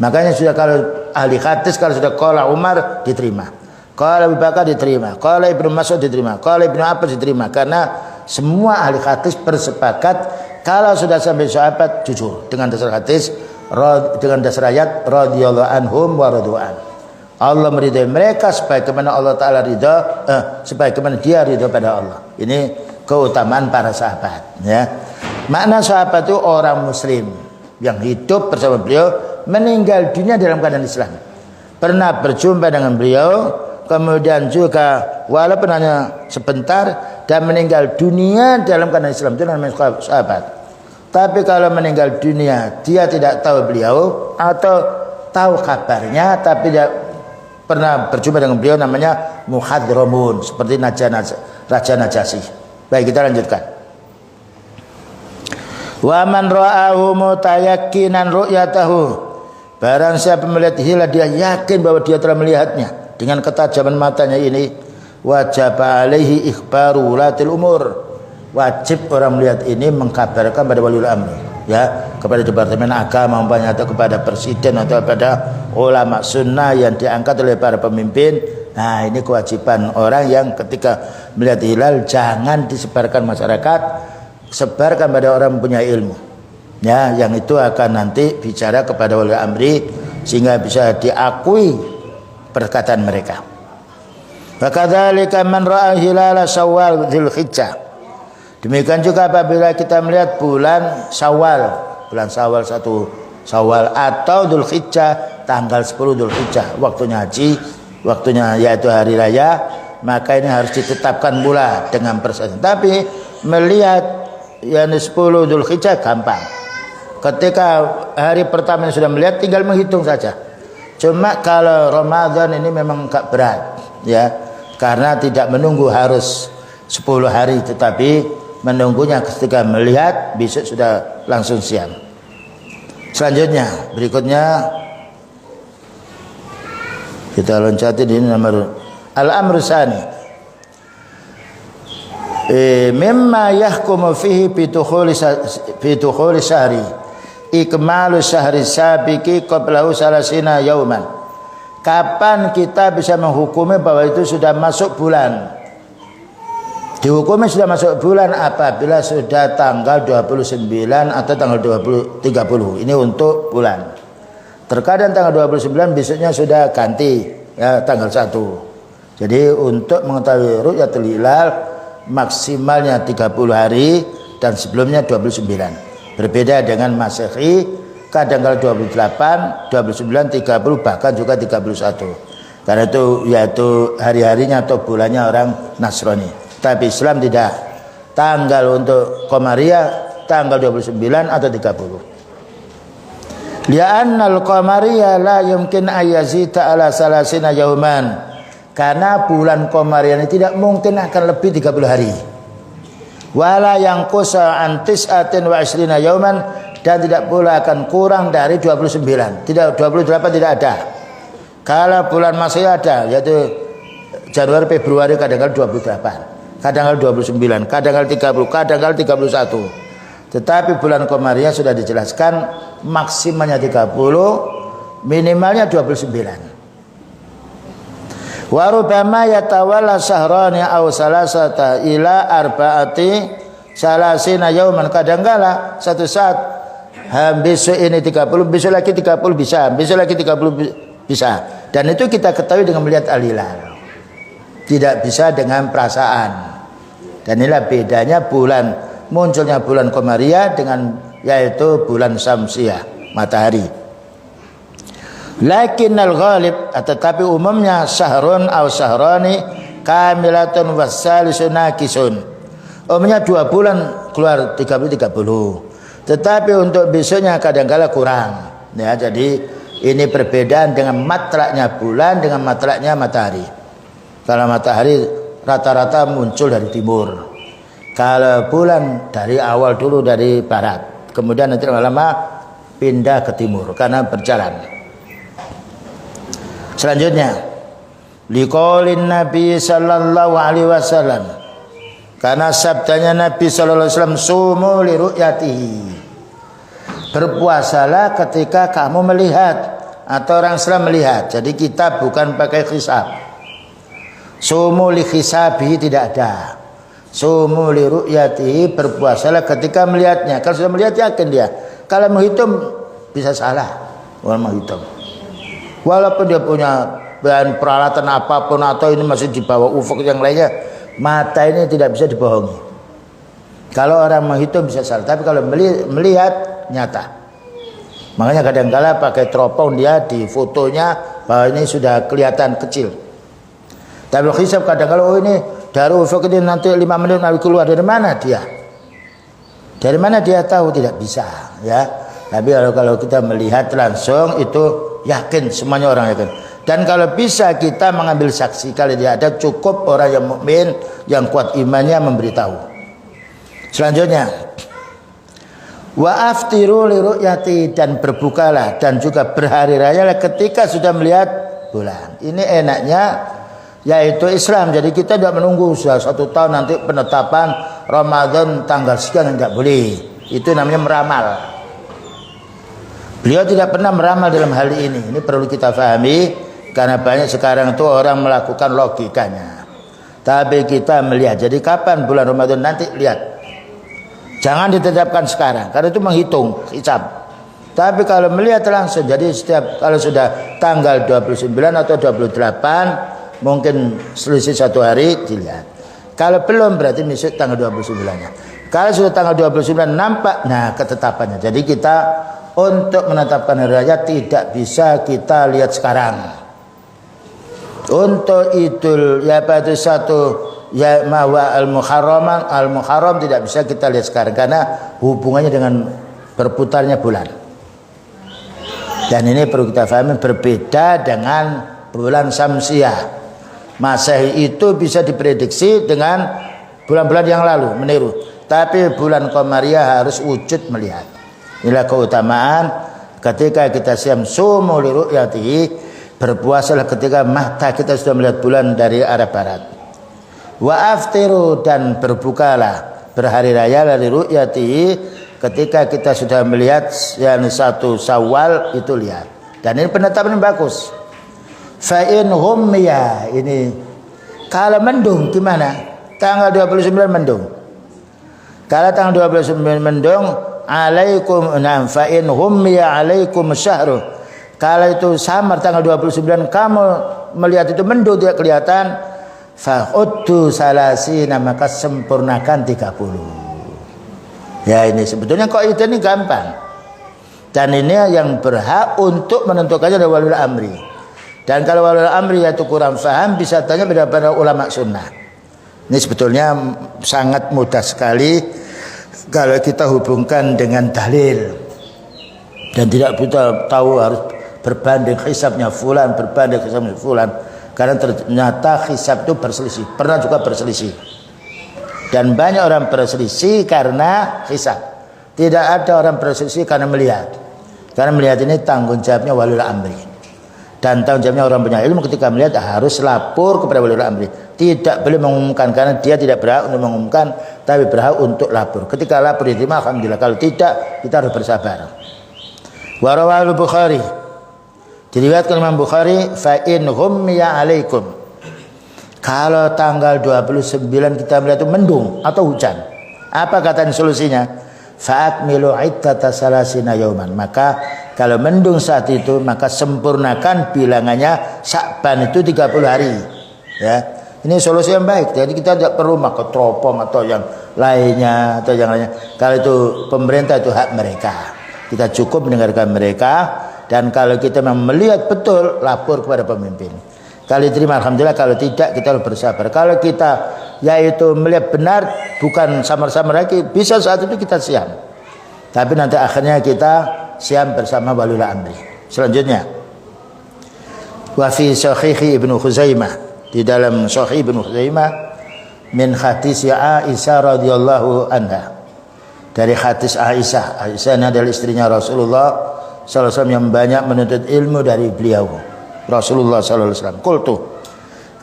Makanya sudah kalau ahli hadis kalau sudah qala Umar diterima, qala Abu Bakar diterima, qala Ibnu Mas'ud diterima, qala Ibnu Abbas diterima, karena semua ahli hadis bersepakat kalau sudah sampai sahabat jujur dengan dasar hadis, dengan dasar ayat radhiyallahu anhum wa radwan. Allah meridai mereka sebagaimana Allah Ta'ala ridha, sebagaimana dia ridha pada Allah. Ini keutamaan para sahabat, ya. Makna sahabat itu orang muslim yang hidup bersama beliau, meninggal dunia dalam keadaan Islam, pernah berjumpa dengan beliau, kemudian juga walaupun hanya sebentar, dan meninggal dunia dalam keadaan Islam, itu namanya sahabat. Tapi kalau meninggal dunia dia tidak tahu beliau atau tahu kabarnya tapi tidak pernah berjumpa dengan beliau, namanya muhadramun, seperti Raja Najasyi. Baik, kita lanjutkan. Wa man ra'ahu mutayakkinan ru'yatahu, barang siapa melihat hilal dia yakin bahwa dia telah melihatnya dengan ketajaman matanya ini, wajib alaihi ikhbaru ulatil umur, wajib orang melihat ini mengkabarkan pada waliul amri, ya, kepada departemen agama umpamanya, atau kepada presiden atau kepada ulama sunnah yang diangkat oleh para pemimpin. Nah, ini kewajiban orang yang ketika melihat hilal jangan disebarkan masyarakat, sebarkan pada orang punya ilmu, ya, yang itu akan nanti bicara kepada wali amri sehingga bisa diakui perkataan mereka. Fakadzalika man ra'a hilala Syawal Dzulhijjah, demikian juga apabila kita melihat bulan Syawal 1 Syawal atau Dzulhijjah tanggal 10 Dzulhijjah, waktunya haji, waktunya yaitu hari raya, maka ini harus ditetapkan pula dengan persen. Tapi melihat yang 10 Dzulhijjah gampang. Ketika hari pertama sudah melihat tinggal menghitung saja. Cuma kalau Ramadan ini memang agak berat, ya, karena tidak menunggu harus 10 hari, tetapi menunggunya ketika melihat besok sudah langsung siang. Selanjutnya, berikutnya kita loncati di nomor al-amru tsani. Mimma yahkumu fihi bi dukhuli syahri ikmalu syahri sabiqi qablahu salasina yauman. Kapan kita bisa menghukumi bahwa itu sudah masuk bulan? Dihukumi sudah masuk bulan apabila sudah tanggal 29 atau tanggal 30. Ini untuk bulan. Terkadang tanggal 29 besoknya sudah ganti, ya, tanggal 1. Jadi untuk mengetahui ru'yatul hilal maksimalnya 30 hari dan sebelumnya 29. Berbeda dengan Masehi, kadang kalau 28, 29, 30 bahkan juga 31. Karena itu yaitu hari-harinya atau bulannya orang Nasrani. Tapi Islam tidak. Tanggal untuk Qamariyah tanggal 29 atau 30. Li'annal qamariyya la yumkin ayyazita ala salasina yauman, Karena bulan Qamariyah ini tidak mungkin akan lebih 30 hari. Wala yang kusa antis atin wa isrina yauman, dan tidak pula akan kurang dari 29. Tidak 28 tidak ada. Kalau bulan Masehi ada, yaitu Januari Februari kadang-kadang 28, kadang-kadang 29, kadang-kadang 30, kadang-kadang 31. Tetapi bulan Qamariyah sudah dijelaskan maksimalnya 30, minimalnya 29. Wa rubama yatawalla sahrani aw salasata ila arba'ati salasina yauman, kadangkala satu saat besok ini 30, besok lagi 30 bisa, besok lagi 30 bisa. Dan itu kita ketahui dengan melihat al-hilal. Tidak bisa dengan perasaan. Dan inilah bedanya bulan, munculnya bulan Qamariyah dengan yaitu bulan Syamsiyah, matahari. Lakinnal ghalib, tetapi umumnya syahrun aw syahrani kamilatun wassalisun nakisun. Umumnya 2 bulan keluar 30. Tetapi untuk besoknya kadang-kala kurang. Ya, jadi ini perbedaan dengan matlaknya bulan dengan matlaknya matahari. Kalau matahari rata-rata muncul dari timur. Kalau bulan dari awal dulu dari barat, kemudian nanti lama-lama pindah ke timur karena berjalan. Selanjutnya, liqaulin Nabi sallallahu alaihi wasallam, karena sabdanya Nabi sallallahu alaihi wasallam, sumu li ru'yatihi, berpuasalah ketika kamu melihat atau orang Islam melihat. Jadi kita bukan pakai hisab. Sumu li hisabihi tidak ada. Sumu li ru'yatihi, berpuasalah ketika melihatnya. Kalau sudah melihat yakin dia. Kalau menghitung bisa salah orang menghitung. Walaupun dia punya bahan peralatan apapun atau ini masih di bawah ufuk yang lainnya, mata ini tidak bisa dibohongi. Kalau orang menghitung bisa salah, tapi kalau melihat nyata. Makanya kadang-kala pakai teropong dia di fotonya bahwa ini sudah kelihatan kecil. Tapi hisab kadang-kala oh ini dari ufuk ini nanti 5 menit lalu keluar, dari mana dia? Dari mana dia tahu? Tidak bisa, ya. Tapi kalau kita melihat langsung itu yakin, semuanya orang yakin. Dan kalau bisa kita mengambil saksi, kalau dia ada cukup orang yang mukmin yang kuat imannya memberitahu. Selanjutnya, wa aftiru li ru'yati, dan berbukalah dan juga berhari raya ketika sudah melihat bulan. Ini enaknya yaitu Islam. Jadi kita tidak menunggu sudah 1 tahun nanti penetapan Ramadan tanggal sekian, tidak boleh. Itu namanya meramal. Beliau tidak pernah meramal dalam hal ini. Ini perlu kita pahami karena banyak sekarang itu orang melakukan logikanya. Tapi kita melihat. Jadi kapan bulan Ramadan nanti lihat. Jangan ditetapkan sekarang karena itu menghitung hisab. Tapi kalau melihat langsung, jadi setiap kalau sudah tanggal 29 atau 28 mungkin selisih 1 hari dilihat. Kalau belum berarti besok tanggal 29-nya. Kalau sudah tanggal 29 nampak, nah ketetapannya. Jadi kita untuk menetapkan hari raya tidak bisa kita lihat sekarang. Untuk idul ya pada satu ya mawa al-muharram tidak bisa kita lihat sekarang karena hubungannya dengan berputarnya bulan. Dan ini perlu kita pahami berbeda dengan bulan Syamsiyah. Masehi itu bisa diprediksi dengan bulan-bulan yang lalu meniru. Tapi bulan Qamariyah harus wujud melihat. Inilah keutamaan ketika kita siam sumu li ru'yatihi, berpuasalah ketika mata kita sudah melihat bulan dari arah barat. Wa aftiru, dan berbukalah berhari raya li ru'yatihi ketika kita sudah melihat yang 1 Syawal itu lihat. Dan ini penetapan yang bagus. Fa in hummiya, ini kalau mendung gimana? Tanggal 29 mendung. Kalau tanggal 29 mendung alaikum nam fa in hummiya alaikum syahru. Kalau itu samar tanggal 29 kamu melihat itu mendung tidak kelihatan, fa uddu salasina, maka sempurnakan 30. Ya ini sebetulnya kok itu ini gampang. Dan ini yang berhak untuk menentukannya adalah waliul amri. Dan kalau waliul amri yaitu kurang paham bisa tanya pada ulama sunnah. Ini sebetulnya sangat mudah sekali kalau kita hubungkan dengan dalil. Dan tidak kita tahu harus berbanding hisabnya fulan, berbanding hisabnya fulan. Karena ternyata hisab itu berselisih, pernah juga berselisih. Dan banyak orang berselisih karena hisab. Tidak ada orang berselisih karena melihat. Karena melihat ini tanggung jawabnya waliul amri. Dan tanggung jawabnya orang punya ilmu ketika melihat harus lapor kepada waliul amri. Tidak boleh mengumumkan karena dia tidak berhak untuk mengumumkan, tapi berhak untuk lapor. Ketika lapor diterima, alhamdulillah. Kalau tidak, kita harus bersabar. Wa rawahul Bukhari. Diriwayatkan Imam Bukhari, fa in ghummiya alaikum. Kalau tanggal 29 kita melihat itu mendung atau hujan, apa kata solusinya? Fa'akmilu iddata salasina yauman. Maka kalau mendung saat itu, maka sempurnakan bilangannya Sya'ban itu 30 hari. Ya. Ini solusi yang baik. Jadi kita tidak perlu makan teropong atau yang lainnya Kalau itu pemerintah itu hak mereka. Kita cukup mendengarkan mereka, dan kalau kita memang melihat betul, lapor kepada pemimpin. Kalau diterima alhamdulillah, kalau tidak kita harus bersabar. Kalau kita yaitu melihat benar, bukan samar-samar lagi, bisa saat itu kita siam. Tapi nanti akhirnya kita siam bersama waliul amri. Selanjutnya, wa fi sahih Ibnu Khuzaimah, di dalam sahih Ibnu Khuzaimah min hadis Aisyah radhiyallahu anha, dari hadis Aisyah. Aisyah ini adalah istrinya Rasulullah sallallahu alaihi wasallam yang banyak menuntut ilmu dari beliau. Rasulullah sallallahu alaihi wasallam qultu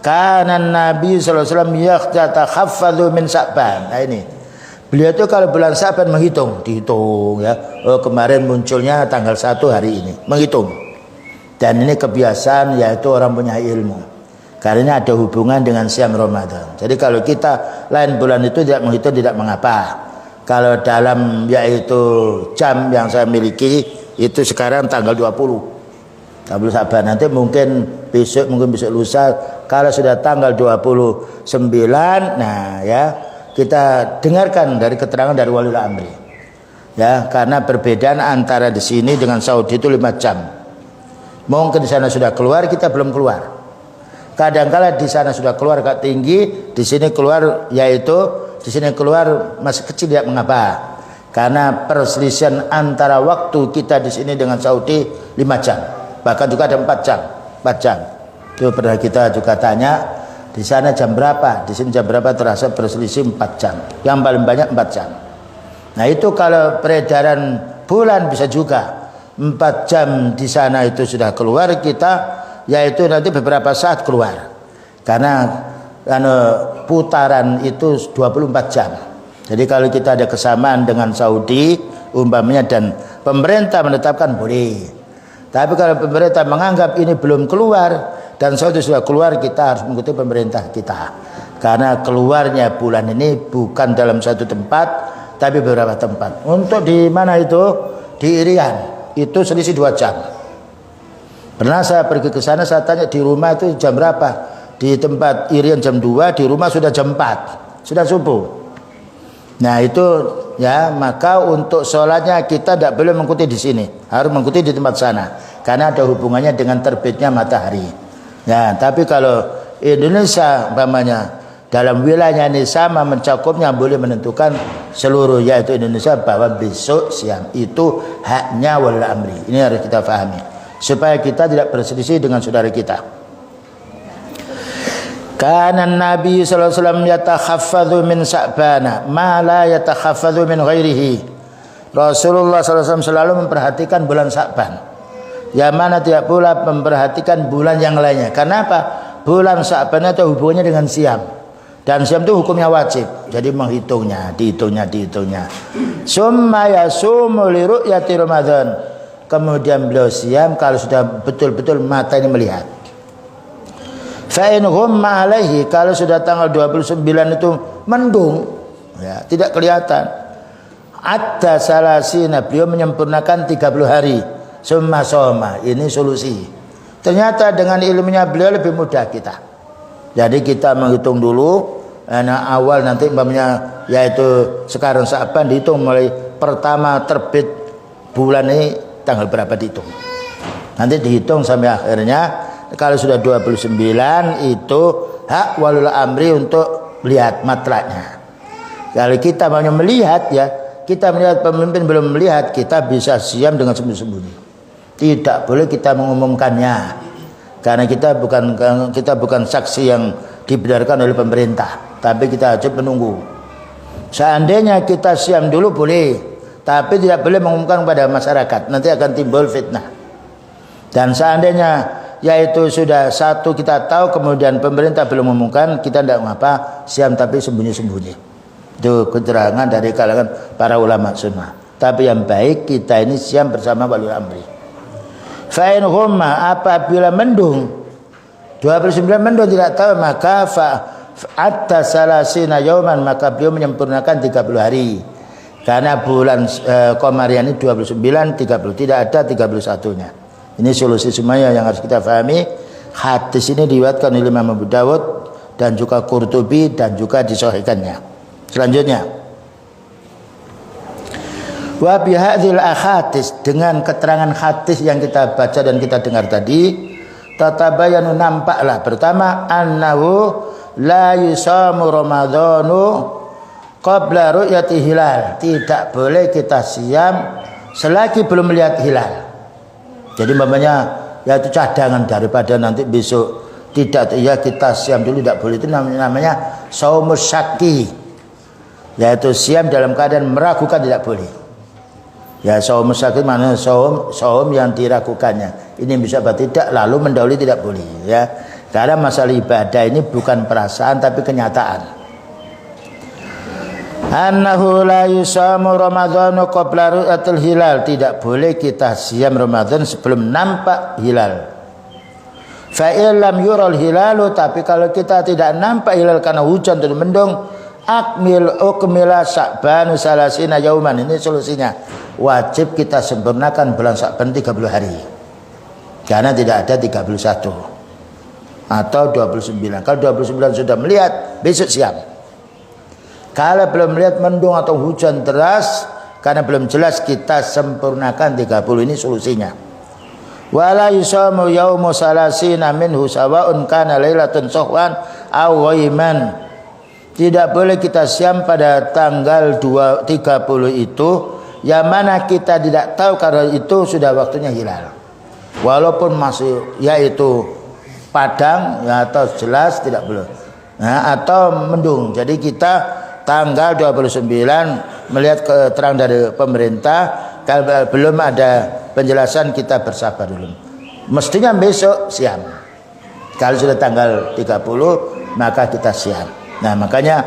kana Nabi sallallahu alaihi wasallam yatakhaffadhu min Sya'ban. Nah ini beliau itu kalau bulan Sya'ban dihitung ya. Oh kemarin munculnya tanggal 1 hari ini, menghitung. Dan ini kebiasaan yaitu orang punya ilmu. Karena ini ada hubungan dengan siam Ramadan. Jadi kalau kita lain bulan itu tidak menghitung tidak mengapa. Kalau dalam yaitu jam yang saya miliki itu sekarang tanggal 20 Sya'ban, nanti mungkin besok lusa kalau sudah tanggal 29, nah ya kita dengarkan dari keterangan dari waliul amri. Ya, karena perbedaan antara di sini dengan Saudi itu 5 jam. Mungkin di sana sudah keluar, kita belum keluar. Kadang-kala di sana sudah keluar agak tinggi, di sini keluar masih kecil, tidak mengapa. Karena perselisihan antara waktu kita di sini dengan Saudi 5 jam. Bahkan juga ada 4 jam. Itu pernah kita juga tanya, di sana jam berapa, di sini jam berapa, terasa berselisih 4 jam. Yang paling banyak 4 jam. Nah itu kalau peredaran bulan bisa juga 4 jam di sana itu sudah keluar, kita yaitu nanti beberapa saat keluar. Karena putaran itu 24 jam. Jadi kalau kita ada kesamaan dengan Saudi umpamanya dan pemerintah menetapkan boleh. Tapi kalau pemerintah menganggap ini belum keluar dan Saudi sudah keluar, kita harus mengikuti pemerintah kita. Karena keluarnya bulan ini bukan dalam satu tempat, tapi beberapa tempat. Untuk di mana itu? Di Irian. Itu selisih 2 jam. Pernah saya pergi ke sana, saya tanya di rumah itu jam berapa? Di tempat Irian jam 2, di rumah sudah jam 4. Sudah subuh. Nah itu ya, maka untuk sholatnya kita tidak boleh mengikuti di sini, harus mengikuti di tempat sana, karena ada hubungannya dengan terbitnya matahari. Ya, tapi kalau Indonesia umpamanya dalam wilayahnya ini sama mencakupnya, boleh menentukan seluruh yaitu Indonesia bahwa besok siang itu haknya waliul amri. Ini harus kita pahami supaya kita tidak berselisih dengan saudara kita. Kana Nabi sallallahu alaihi wasallam yatakhaffadhu min Sya'ban ma la yatakhaffadhu min ghairihi. Rasulullah sallallahu alaihi wasallam selalu memperhatikan bulan Sya'ban, yang mana tidak pula memperhatikan bulan yang lainnya. Kenapa? Bulan Sya'ban itu hubungannya dengan siam, dan siam itu hukumnya wajib. Jadi dihitungnya. Summa yasumu li ru'yati Ramadan. Kemudian beliau siam kalau sudah betul-betul mata ini melihat. Fa'in ghumma alaihi, kalau sudah tanggal 29 itu mendung ya, tidak kelihatan, adda salasina, beliau menyempurnakan 30 hari. Summa soma, ini solusi. Ternyata dengan ilmunya beliau lebih mudah kita. Jadi kita menghitung dulu awal nanti umpamanya yaitu sekarang Sya'ban, dihitung mulai pertama terbit bulan ini tanggal berapa dihitung. Nanti dihitung sampai akhirnya. Kalau sudah 29 itu hak waliul amri untuk melihat matlaknya. Kalau kita mau melihat ya, kita melihat pemimpin belum melihat, kita bisa siam dengan sembunyi-sembunyi. Tidak boleh kita mengumumkannya. Karena kita bukan saksi yang dibenarkan oleh pemerintah, tapi kita wajib menunggu. Seandainya kita siam dulu boleh, tapi tidak boleh mengumumkan kepada masyarakat, nanti akan timbul fitnah. Dan seandainya yaitu sudah satu kita tahu kemudian pemerintah belum mengumumkan, kita tidak mengapa siam tapi sembunyi-sembunyi. Itu keterangan dari kalangan para ulama sunnah. Tapi yang baik kita ini siam bersama wali amri. Fa'in ghumma, apabila mendung 29 mendung tidak tahu, maka fa'atta salasina yauman, maka beliau menyempurnakan 30 hari. Karena bulan Qamariah ini 29, 30, tidak ada 31-nya. Ini solusi semuanya yang harus kita pahami. Hadis ini diriwayatkan oleh Imam Abu Dawud dan juga Qurtubi dan juga disahihkannya. Selanjutnya, wa bihadzal ahadits, dengan keterangan hadis yang kita baca dan kita dengar tadi, tatabayanu, nampaklah pertama annahu la yusamu ramadhanu qabla ru'yati hilal, tidak boleh kita siam selagi belum melihat hilal. Jadi umpamanya yaitu cadangan daripada nanti besok tidak, ya kita siam dulu, tidak boleh. Itu namanya saumus syaki, yaitu siam dalam keadaan meragukan, tidak boleh. Ya, saum sakit mana saum yang diragukannya. Ini bisa apa tidak, lalu mendahului tidak boleh, ya. Karena masalah ibadah ini bukan perasaan tapi kenyataan. Annahu la yusamu ramadhanu qabla ru'yatil hilal, tidak boleh kita siam Ramadan sebelum nampak hilal. Fa illam yural hilalu, tapi kalau kita tidak nampak hilal karena hujan dan mendung, ukmila Sya'ban salasina yauman. Ini solusinya, wajib kita sempurnakan bulan Sya'ban 30 hari. Karena tidak ada 31 atau 29. Kalau 29 sudah melihat, besok siam. Kalau belum melihat mendung atau hujan deras, karena belum jelas, kita sempurnakan 30. Ini solusinya. Wala yusamu yaumu salasina minhu sawa'un kana lailatun sahwan aw ghaiman. Tidak boleh kita siam pada tanggal 30 itu, yang mana kita tidak tahu karena itu sudah waktunya hilal. Walaupun masih yaitu padang, ya, atau jelas tidak boleh. Nah, atau mendung. Jadi kita tanggal 29 melihat keterangan dari pemerintah, kalau belum ada penjelasan kita bersabar dulu. Mestinya besok siam. Kalau sudah tanggal 30 maka kita siam. Nah, makanya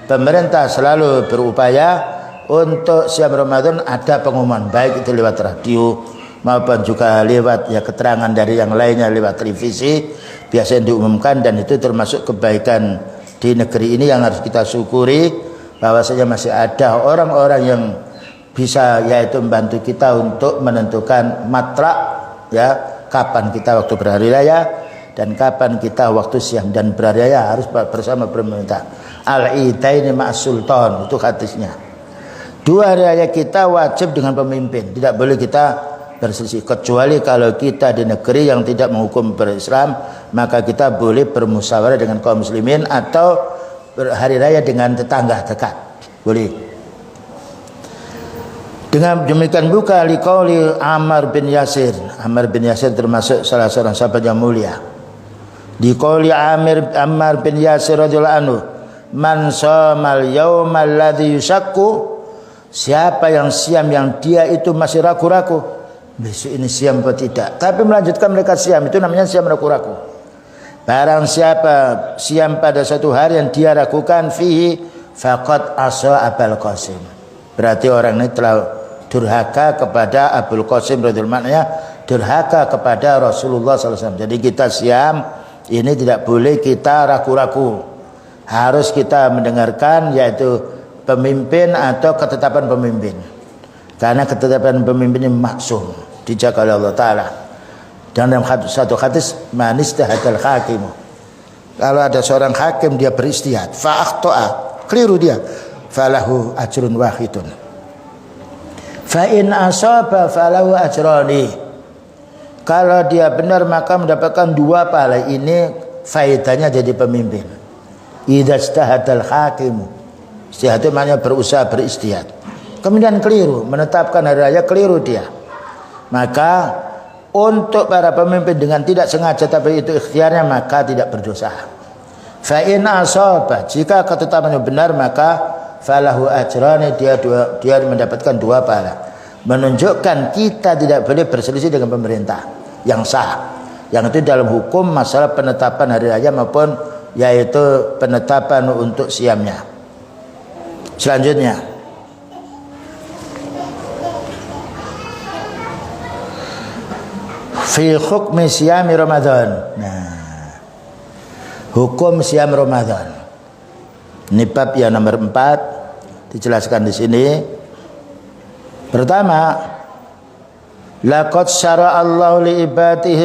pemerintah selalu berupaya untuk siam Ramadan ada pengumuman, baik itu lewat radio maupun juga lewat ya keterangan dari yang lainnya lewat televisi, biasanya diumumkan. Dan itu termasuk kebaikan di negeri ini yang harus kita syukuri, bahwasanya masih ada orang-orang yang bisa yaitu membantu kita untuk menentukan matrak, ya, kapan kita waktu berhari raya dan kapan kita waktu siang dan berhari raya harus bersama pemerintah. Al-idaini ma'as sultan, itu hadisnya. 2 hari raya kita wajib dengan pemimpin, tidak boleh kita berselisih, kecuali kalau kita di negeri yang tidak menghukum berislam, maka kita boleh bermusyawarah dengan kaum muslimin atau berhari raya dengan tetangga dekat, boleh. Dengan demikian buka liqauli Ammar bin Yasir. Ammar bin Yasir termasuk salah seorang sahabat yang mulia. Di qauli Ammar bin Yasir radhiyallahu anhu, man shamal yaumal ladzi yushakku, siapa yang siam yang dia itu masih ragu-ragu, besok ini siam atau tidak, tapi melanjutkan mereka siam, itu namanya siam ragu-ragu. Barang siapa siam pada satu hari yang dia ragukan, fihi faqad asa Abul Qasim, berarti orang ini telah durhaka kepada Abul Qasim radhiyallahu anhu, durhaka kepada Rasulullah SAW. Jadi kita siam ini tidak boleh kita ragu-ragu, harus kita mendengarkan yaitu pemimpin atau ketetapan pemimpin, karena ketetapan pemimpin ini maksum, dijaga oleh Allah Ta'ala. Dan dalam satu hadis, manistahadal hakimu, kalau ada seorang hakim dia beristihad, fa'akhto'a, keliru dia, falahu ajrun wahidun, fa'in asaba falahu ajrani, kalau dia benar maka mendapatkan 2 pahala. Ini faedahnya jadi pemimpin. Idza istahadal hakimu, istihad itu maknanya berusaha beristihad, kemudian keliru menetapkan hari raya, keliru dia, maka untuk para pemimpin dengan tidak sengaja tapi itu ikhtiarnya, maka tidak berdosa. Fa in asaba, jika ketetapannya benar maka falahu ajrani, dia mendapatkan 2 pahala. Menunjukkan kita tidak boleh berselisih dengan pemerintah yang sah. Yang itu dalam hukum masalah penetapan hari raya maupun yaitu penetapan untuk siamnya. Selanjutnya, fi hukmi siyami Ramadan. Nah, hukum siam Ramadan. Ini bab yang nomor 4 dijelaskan di sini. Pertama, laqad syara'a Allahu li ibadihi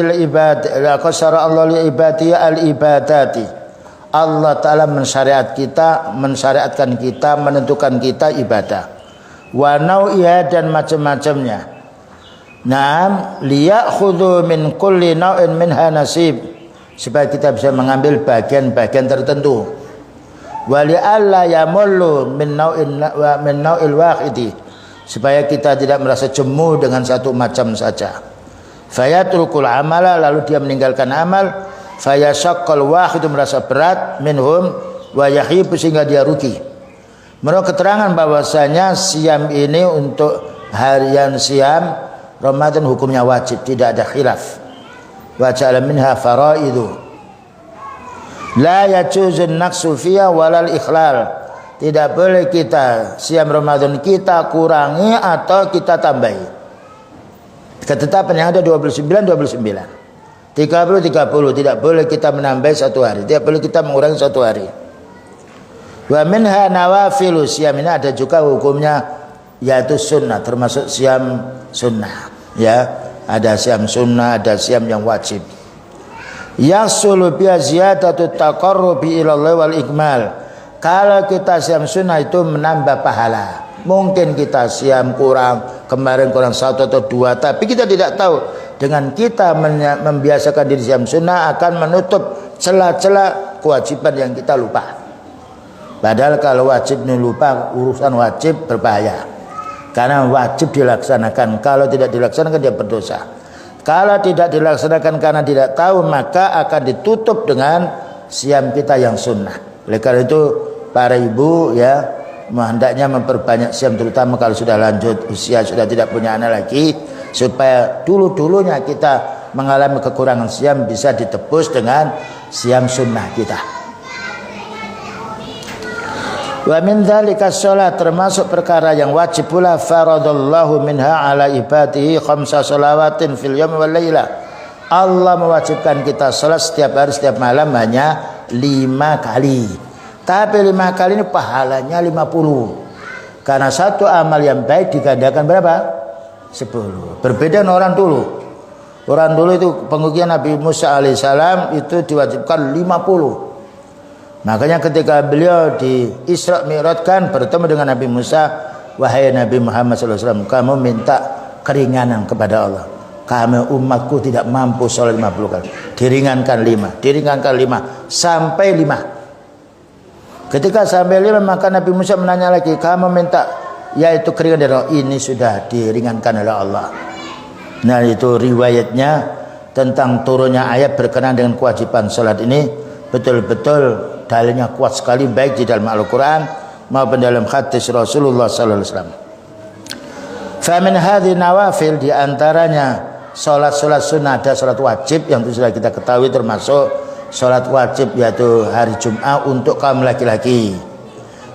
laqad syara'a Allahu li ibadihi al-ibadati. Allah Ta'ala mensyariatkan kita, menentukan kita ibadah. Wa nau'iha, dan macam-macamnya. Naam, liyakhudhu min kulli nau'in minha nasib, supaya kita bisa mengambil bagian-bagian tertentu. Wa li'alla yamullu min nau'il wahidi, supaya kita tidak merasa jemu dengan satu macam saja. Fayatrukul amala, lalu dia meninggalkan amal. Fayashaqqal wahid, merasa berat, minhum wa yahibu, sehingga dia rugi. Menurut keterangan bahwasanya siam ini untuk harian siam Ramadan hukumnya wajib, tidak ada khilaf. Wa ja'ala minha faraidu la yajuzun naqsu fiha walal ikhlal. Tidak boleh kita siam Ramadan kita kurangi atau kita tambahi. Ketetapan yang ada 29 30 tidak boleh kita menambah 1 hari, tidak boleh kita mengurangi 1 hari. Wa minha nawafilu, siam ini ada juga hukumnya yaitu sunnah, termasuk siam sunnah, ya. Ada siam sunnah, ada siam yang wajib. Yasulu bi ziyadatu taqarrubi ila Allah wal ikmal. Kalau kita siam sunnah itu menambah pahala. Mungkin kita siam kemarin kurang 1 atau 2, tapi kita tidak tahu. Dengan kita membiasakan diri siam sunnah akan menutup celah-celah kewajiban yang kita lupa. Padahal kalau wajib ini lupa, urusan wajib berbahaya. Karena wajib dilaksanakan. Kalau tidak dilaksanakan dia berdosa. Kalau tidak dilaksanakan karena tidak tahu, maka akan ditutup dengan siam kita yang sunnah. Oleh karena itu para ibu ya hendaknya memperbanyak siam, terutama kalau sudah lanjut usia, sudah tidak punya anak lagi, supaya dulu-dulunya kita mengalami kekurangan siam bisa ditebus dengan siam sunnah kita. Wa min dzalika shalat, termasuk perkara yang wajib pula, faradallahu minha ala ibadihi 5 shalawatin fil yaumi wal laila. Allah mewajibkan kita salat setiap hari setiap malam hanya 5 kali. Tapi 5 kali ini pahalanya 50. Karena satu amal yang baik digandakan berapa? 10. Berbeda dengan orang dulu. Orang dulu itu pengukian Nabi Musa alaihissalam itu diwajibkan 50. Makanya ketika beliau di Isra Mi'rajkan bertemu dengan Nabi Musa, wahai Nabi Muhammad SAW, kamu minta keringanan kepada Allah. Kami umatku tidak mampu sholat 50 kali. Diringankan 5 sampai 5. Ketika sampai 5 maka Nabi Musa menanya lagi, kamu minta yaitu keringan dari Allah. Ini sudah diringankan oleh Allah. Nah itu riwayatnya tentang turunnya ayat berkenaan dengan kewajiban salat ini betul-betul dalilnya kuat sekali, baik di dalam Al-Quran maupun dalam hadis Rasulullah sallallahu alaihi wasallam. Fa min hadhihi nawafil, di antaranya salat-salat sunnah, ada salat wajib yang sudah kita ketahui, termasuk salat wajib yaitu hari Jumat untuk kaum laki-laki.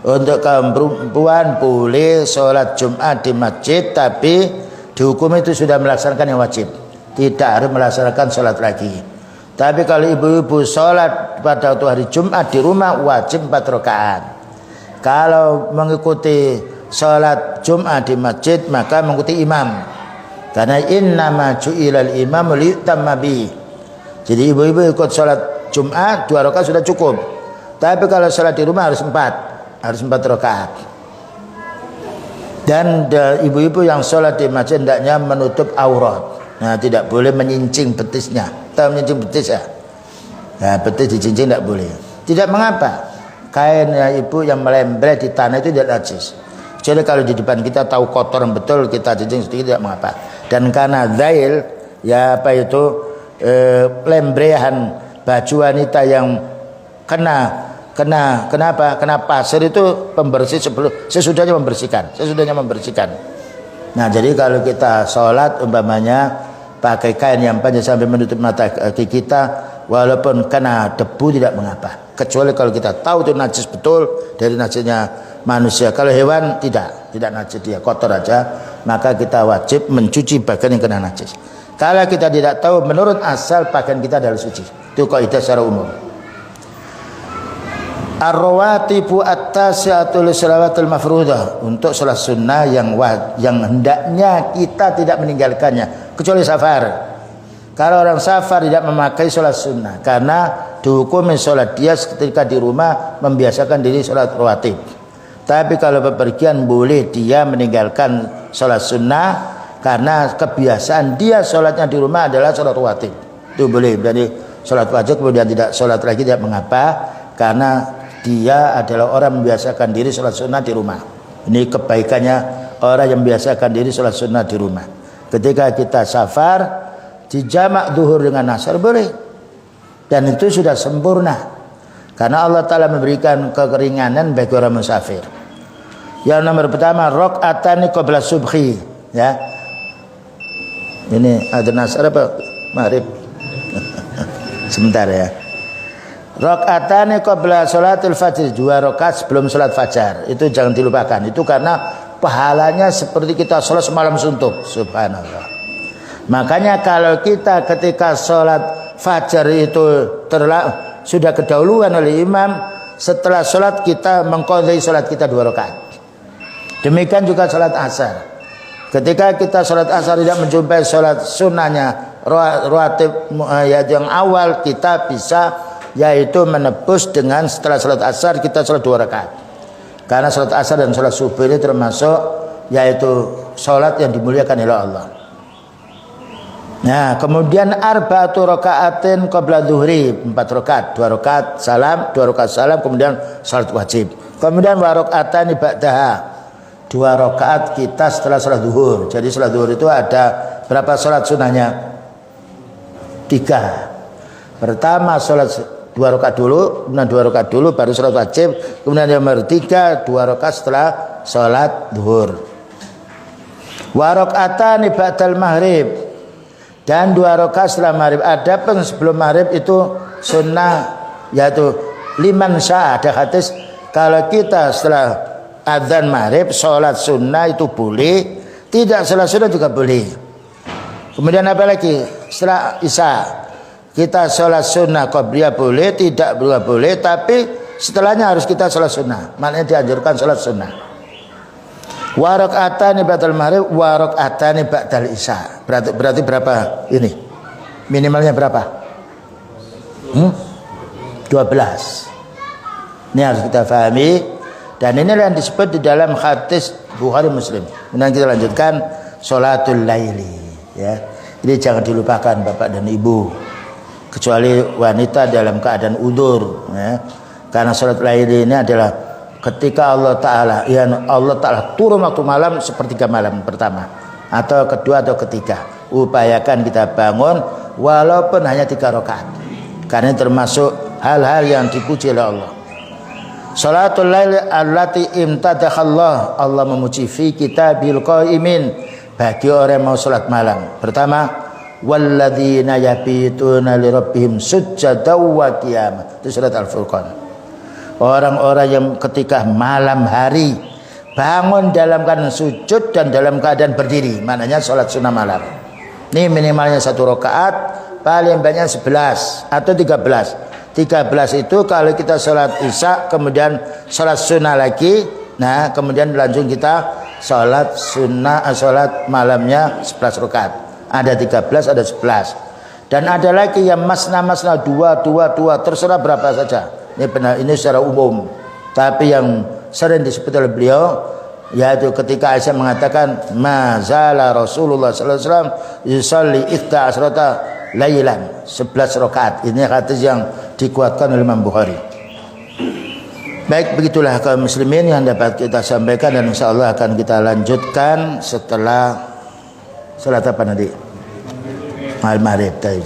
Untuk kaum perempuan boleh salat Jumat di masjid, tapi dihukum itu sudah melaksanakan yang wajib, tidak harus melaksanakan salat lagi. Tapi kalau ibu-ibu sholat pada waktu hari Jumat di rumah wajib 4 rakaat. Kalau mengikuti sholat Jumat di masjid maka mengikuti imam. Karena innama ju'ilal imam liyutamma bi. Jadi ibu-ibu ikut sholat Jumat 2 rakaat sudah cukup. Tapi kalau sholat di rumah harus 4 rakaat. Dan ibu-ibu yang sholat di masjid hendaknya menutup aurat. Nah, tidak boleh menyincing betisnya. Tahu menyincing betis ya? Nah, betis dicincing tidak boleh. Tidak mengapa. Kain ibu yang melembreh di tanah itu tidak najis. Jadi kalau di depan kita tahu kotor betul, kita cincing sedikit tidak mengapa. Dan karena zail ya apa itu lembrehan baju wanita yang kena pasir itu pembersih sesudahnya membersihkan. Nah, jadi kalau kita sholat umpamanya pakai kain yang panjang sampai menutup mata kaki kita, walaupun kena debu tidak mengapa, kecuali kalau kita tahu itu najis betul dari najisnya manusia. Kalau hewan tidak najis, dia kotor aja, maka kita wajib mencuci bagian yang kena najis. Kalau kita tidak tahu, menurut asal pakaian kita adalah suci. Itu kaidah secara umum. Ar-rawatibu at-tasi'atu lisalawatil mafruḍah, untuk salat sunnah yang hendaknya kita tidak meninggalkannya kecuali safar. Kalau orang safar tidak memakai salat sunnah karena dihukumi salat dia ketika di rumah membiasakan diri salat rawatib. Tapi kalau bepergian boleh dia meninggalkan salat sunnah karena kebiasaan dia salatnya di rumah adalah salat rawatib. Itu boleh. Jadi salat wajib kemudian tidak salat lagi tidak mengapa, karena dia adalah orang membiasakan diri salat sunnah di rumah. Ini kebaikannya orang yang membiasakan diri salat sunnah di rumah. Ketika kita safar, dijamak zuhur dengan asar boleh, dan itu sudah sempurna karena Allah Ta'ala memberikan keringanan bagi orang musafir. Yang nomor pertama, rakaatani qabla subhi, ya. Ini ada asar apa maghrib? Sebentar ya. Rakaatani qabla salatil fajr, 2 rakaat sebelum salat fajar. Itu jangan dilupakan. Itu karena pahalanya seperti kita salat semalam suntuk. Subhanallah. Makanya kalau kita ketika salat fajar itu sudah kedahuluan oleh imam, setelah salat kita mengqadhi salat kita 2 rakaat. Demikian juga salat asar. Ketika kita salat asar tidak menjumpai salat sunnahnya rawatib yang awal, kita bisa yaitu menebus dengan setelah salat asar kita salat 2 rakaat. Karena salat asar dan salat subuh ini termasuk yaitu salat yang dimuliakan oleh Allah. Nah, kemudian arba'atu raka'atin qabla dhuhri, 4 rakaat, 2 rakaat salam, 2 rakaat salam, kemudian salat wajib. Kemudian wa raka'atani ba'daha, 2 rakaat kita setelah salat zuhur. Jadi salat zuhur itu ada berapa salat sunahnya? 3. Pertama salat 2 rakaat dulu, kemudian 2 rakaat dulu baru salat wajib, kemudian yang nomor 3 2 rakaat setelah salat zuhur. Wa raka'atani ba'dal maghrib, dan 2 rakaat setelah maghrib. Adapun sebelum maghrib itu sunnah yaitu liman syaa, ada hadis kalau kita setelah adzan maghrib salat sunnah itu boleh, tidak salat sunnah juga boleh. Kemudian apa lagi? Setelah isya kita sholat sunnah qabliyah boleh, tidak boleh, tapi setelahnya harus kita sholat sunnah. Maknanya dianjurkan sholat sunnah. Wa raka'atani ba'dal maghrib wa raka'atani ba'dal isya. Berarti berapa ini? Minimalnya berapa? 12. Ini harus kita pahami, dan inilah yang disebut di dalam hadis Bukhari Muslim. Kemudian kita lanjutkan sholatul laili, ya. Ini jangan dilupakan Bapak dan Ibu, kecuali wanita dalam keadaan udzur, ya. Karena salat laili ini adalah ketika Allah Ta'ala turun waktu malam, sepertiga malam pertama atau kedua atau ketiga, upayakan kita bangun walaupun hanya 3 rakaat, karena ini termasuk hal-hal yang dipuji oleh Allah. Salatul laili allati imtadakhallah, Allah memuji fi kitabil qaimin, bagi orang yang mau salat malam. Pertama, walladzina yabituna lirabbihim sujjadan wa qiyamah, itu surat Al-Furqan. Orang-orang yang ketika malam hari bangun dalam keadaan sujud dan dalam keadaan berdiri, maknanya salat sunnah malam. Ini minimalnya 1 rakaat, paling banyak 11 atau 13. 13 itu kalau kita salat isya kemudian salat sunnah lagi, nah kemudian lanjut kita salat sunnah, salat malamnya 11 rakaat. Ada 13, ada 11. Dan ada lagi yang masna 2, terserah berapa saja. Ini benar, ini secara umum. Tapi yang sering disebut oleh beliau yaitu ketika Aisyah mengatakan mazala Rasulullah sallallahu alaihi wasallam yusalli 11 lailan, 11 rakaat. Ini hadis yang dikuatkan oleh Imam Bukhari. Baik, begitulah kaum muslimin yang dapat kita sampaikan, dan insyaallah akan kita lanjutkan setelah salat apa nanti? Maghrib. Taib.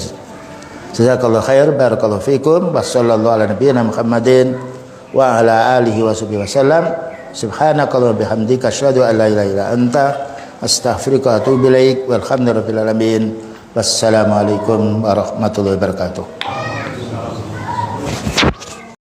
Jazakallahu khair, barakallahu fikum, wa sallallahu ala nabiyyina Muhammadin wa ala alihi wa sahbihi wasallam. Subhanakallahumma bihamdika asyhadu an la ilaha illa anta astaghfiruka wa atubu ilaik. Walhamdulillahirabbil alamin. Wassalamualaikum warahmatullahi wabarakatuh.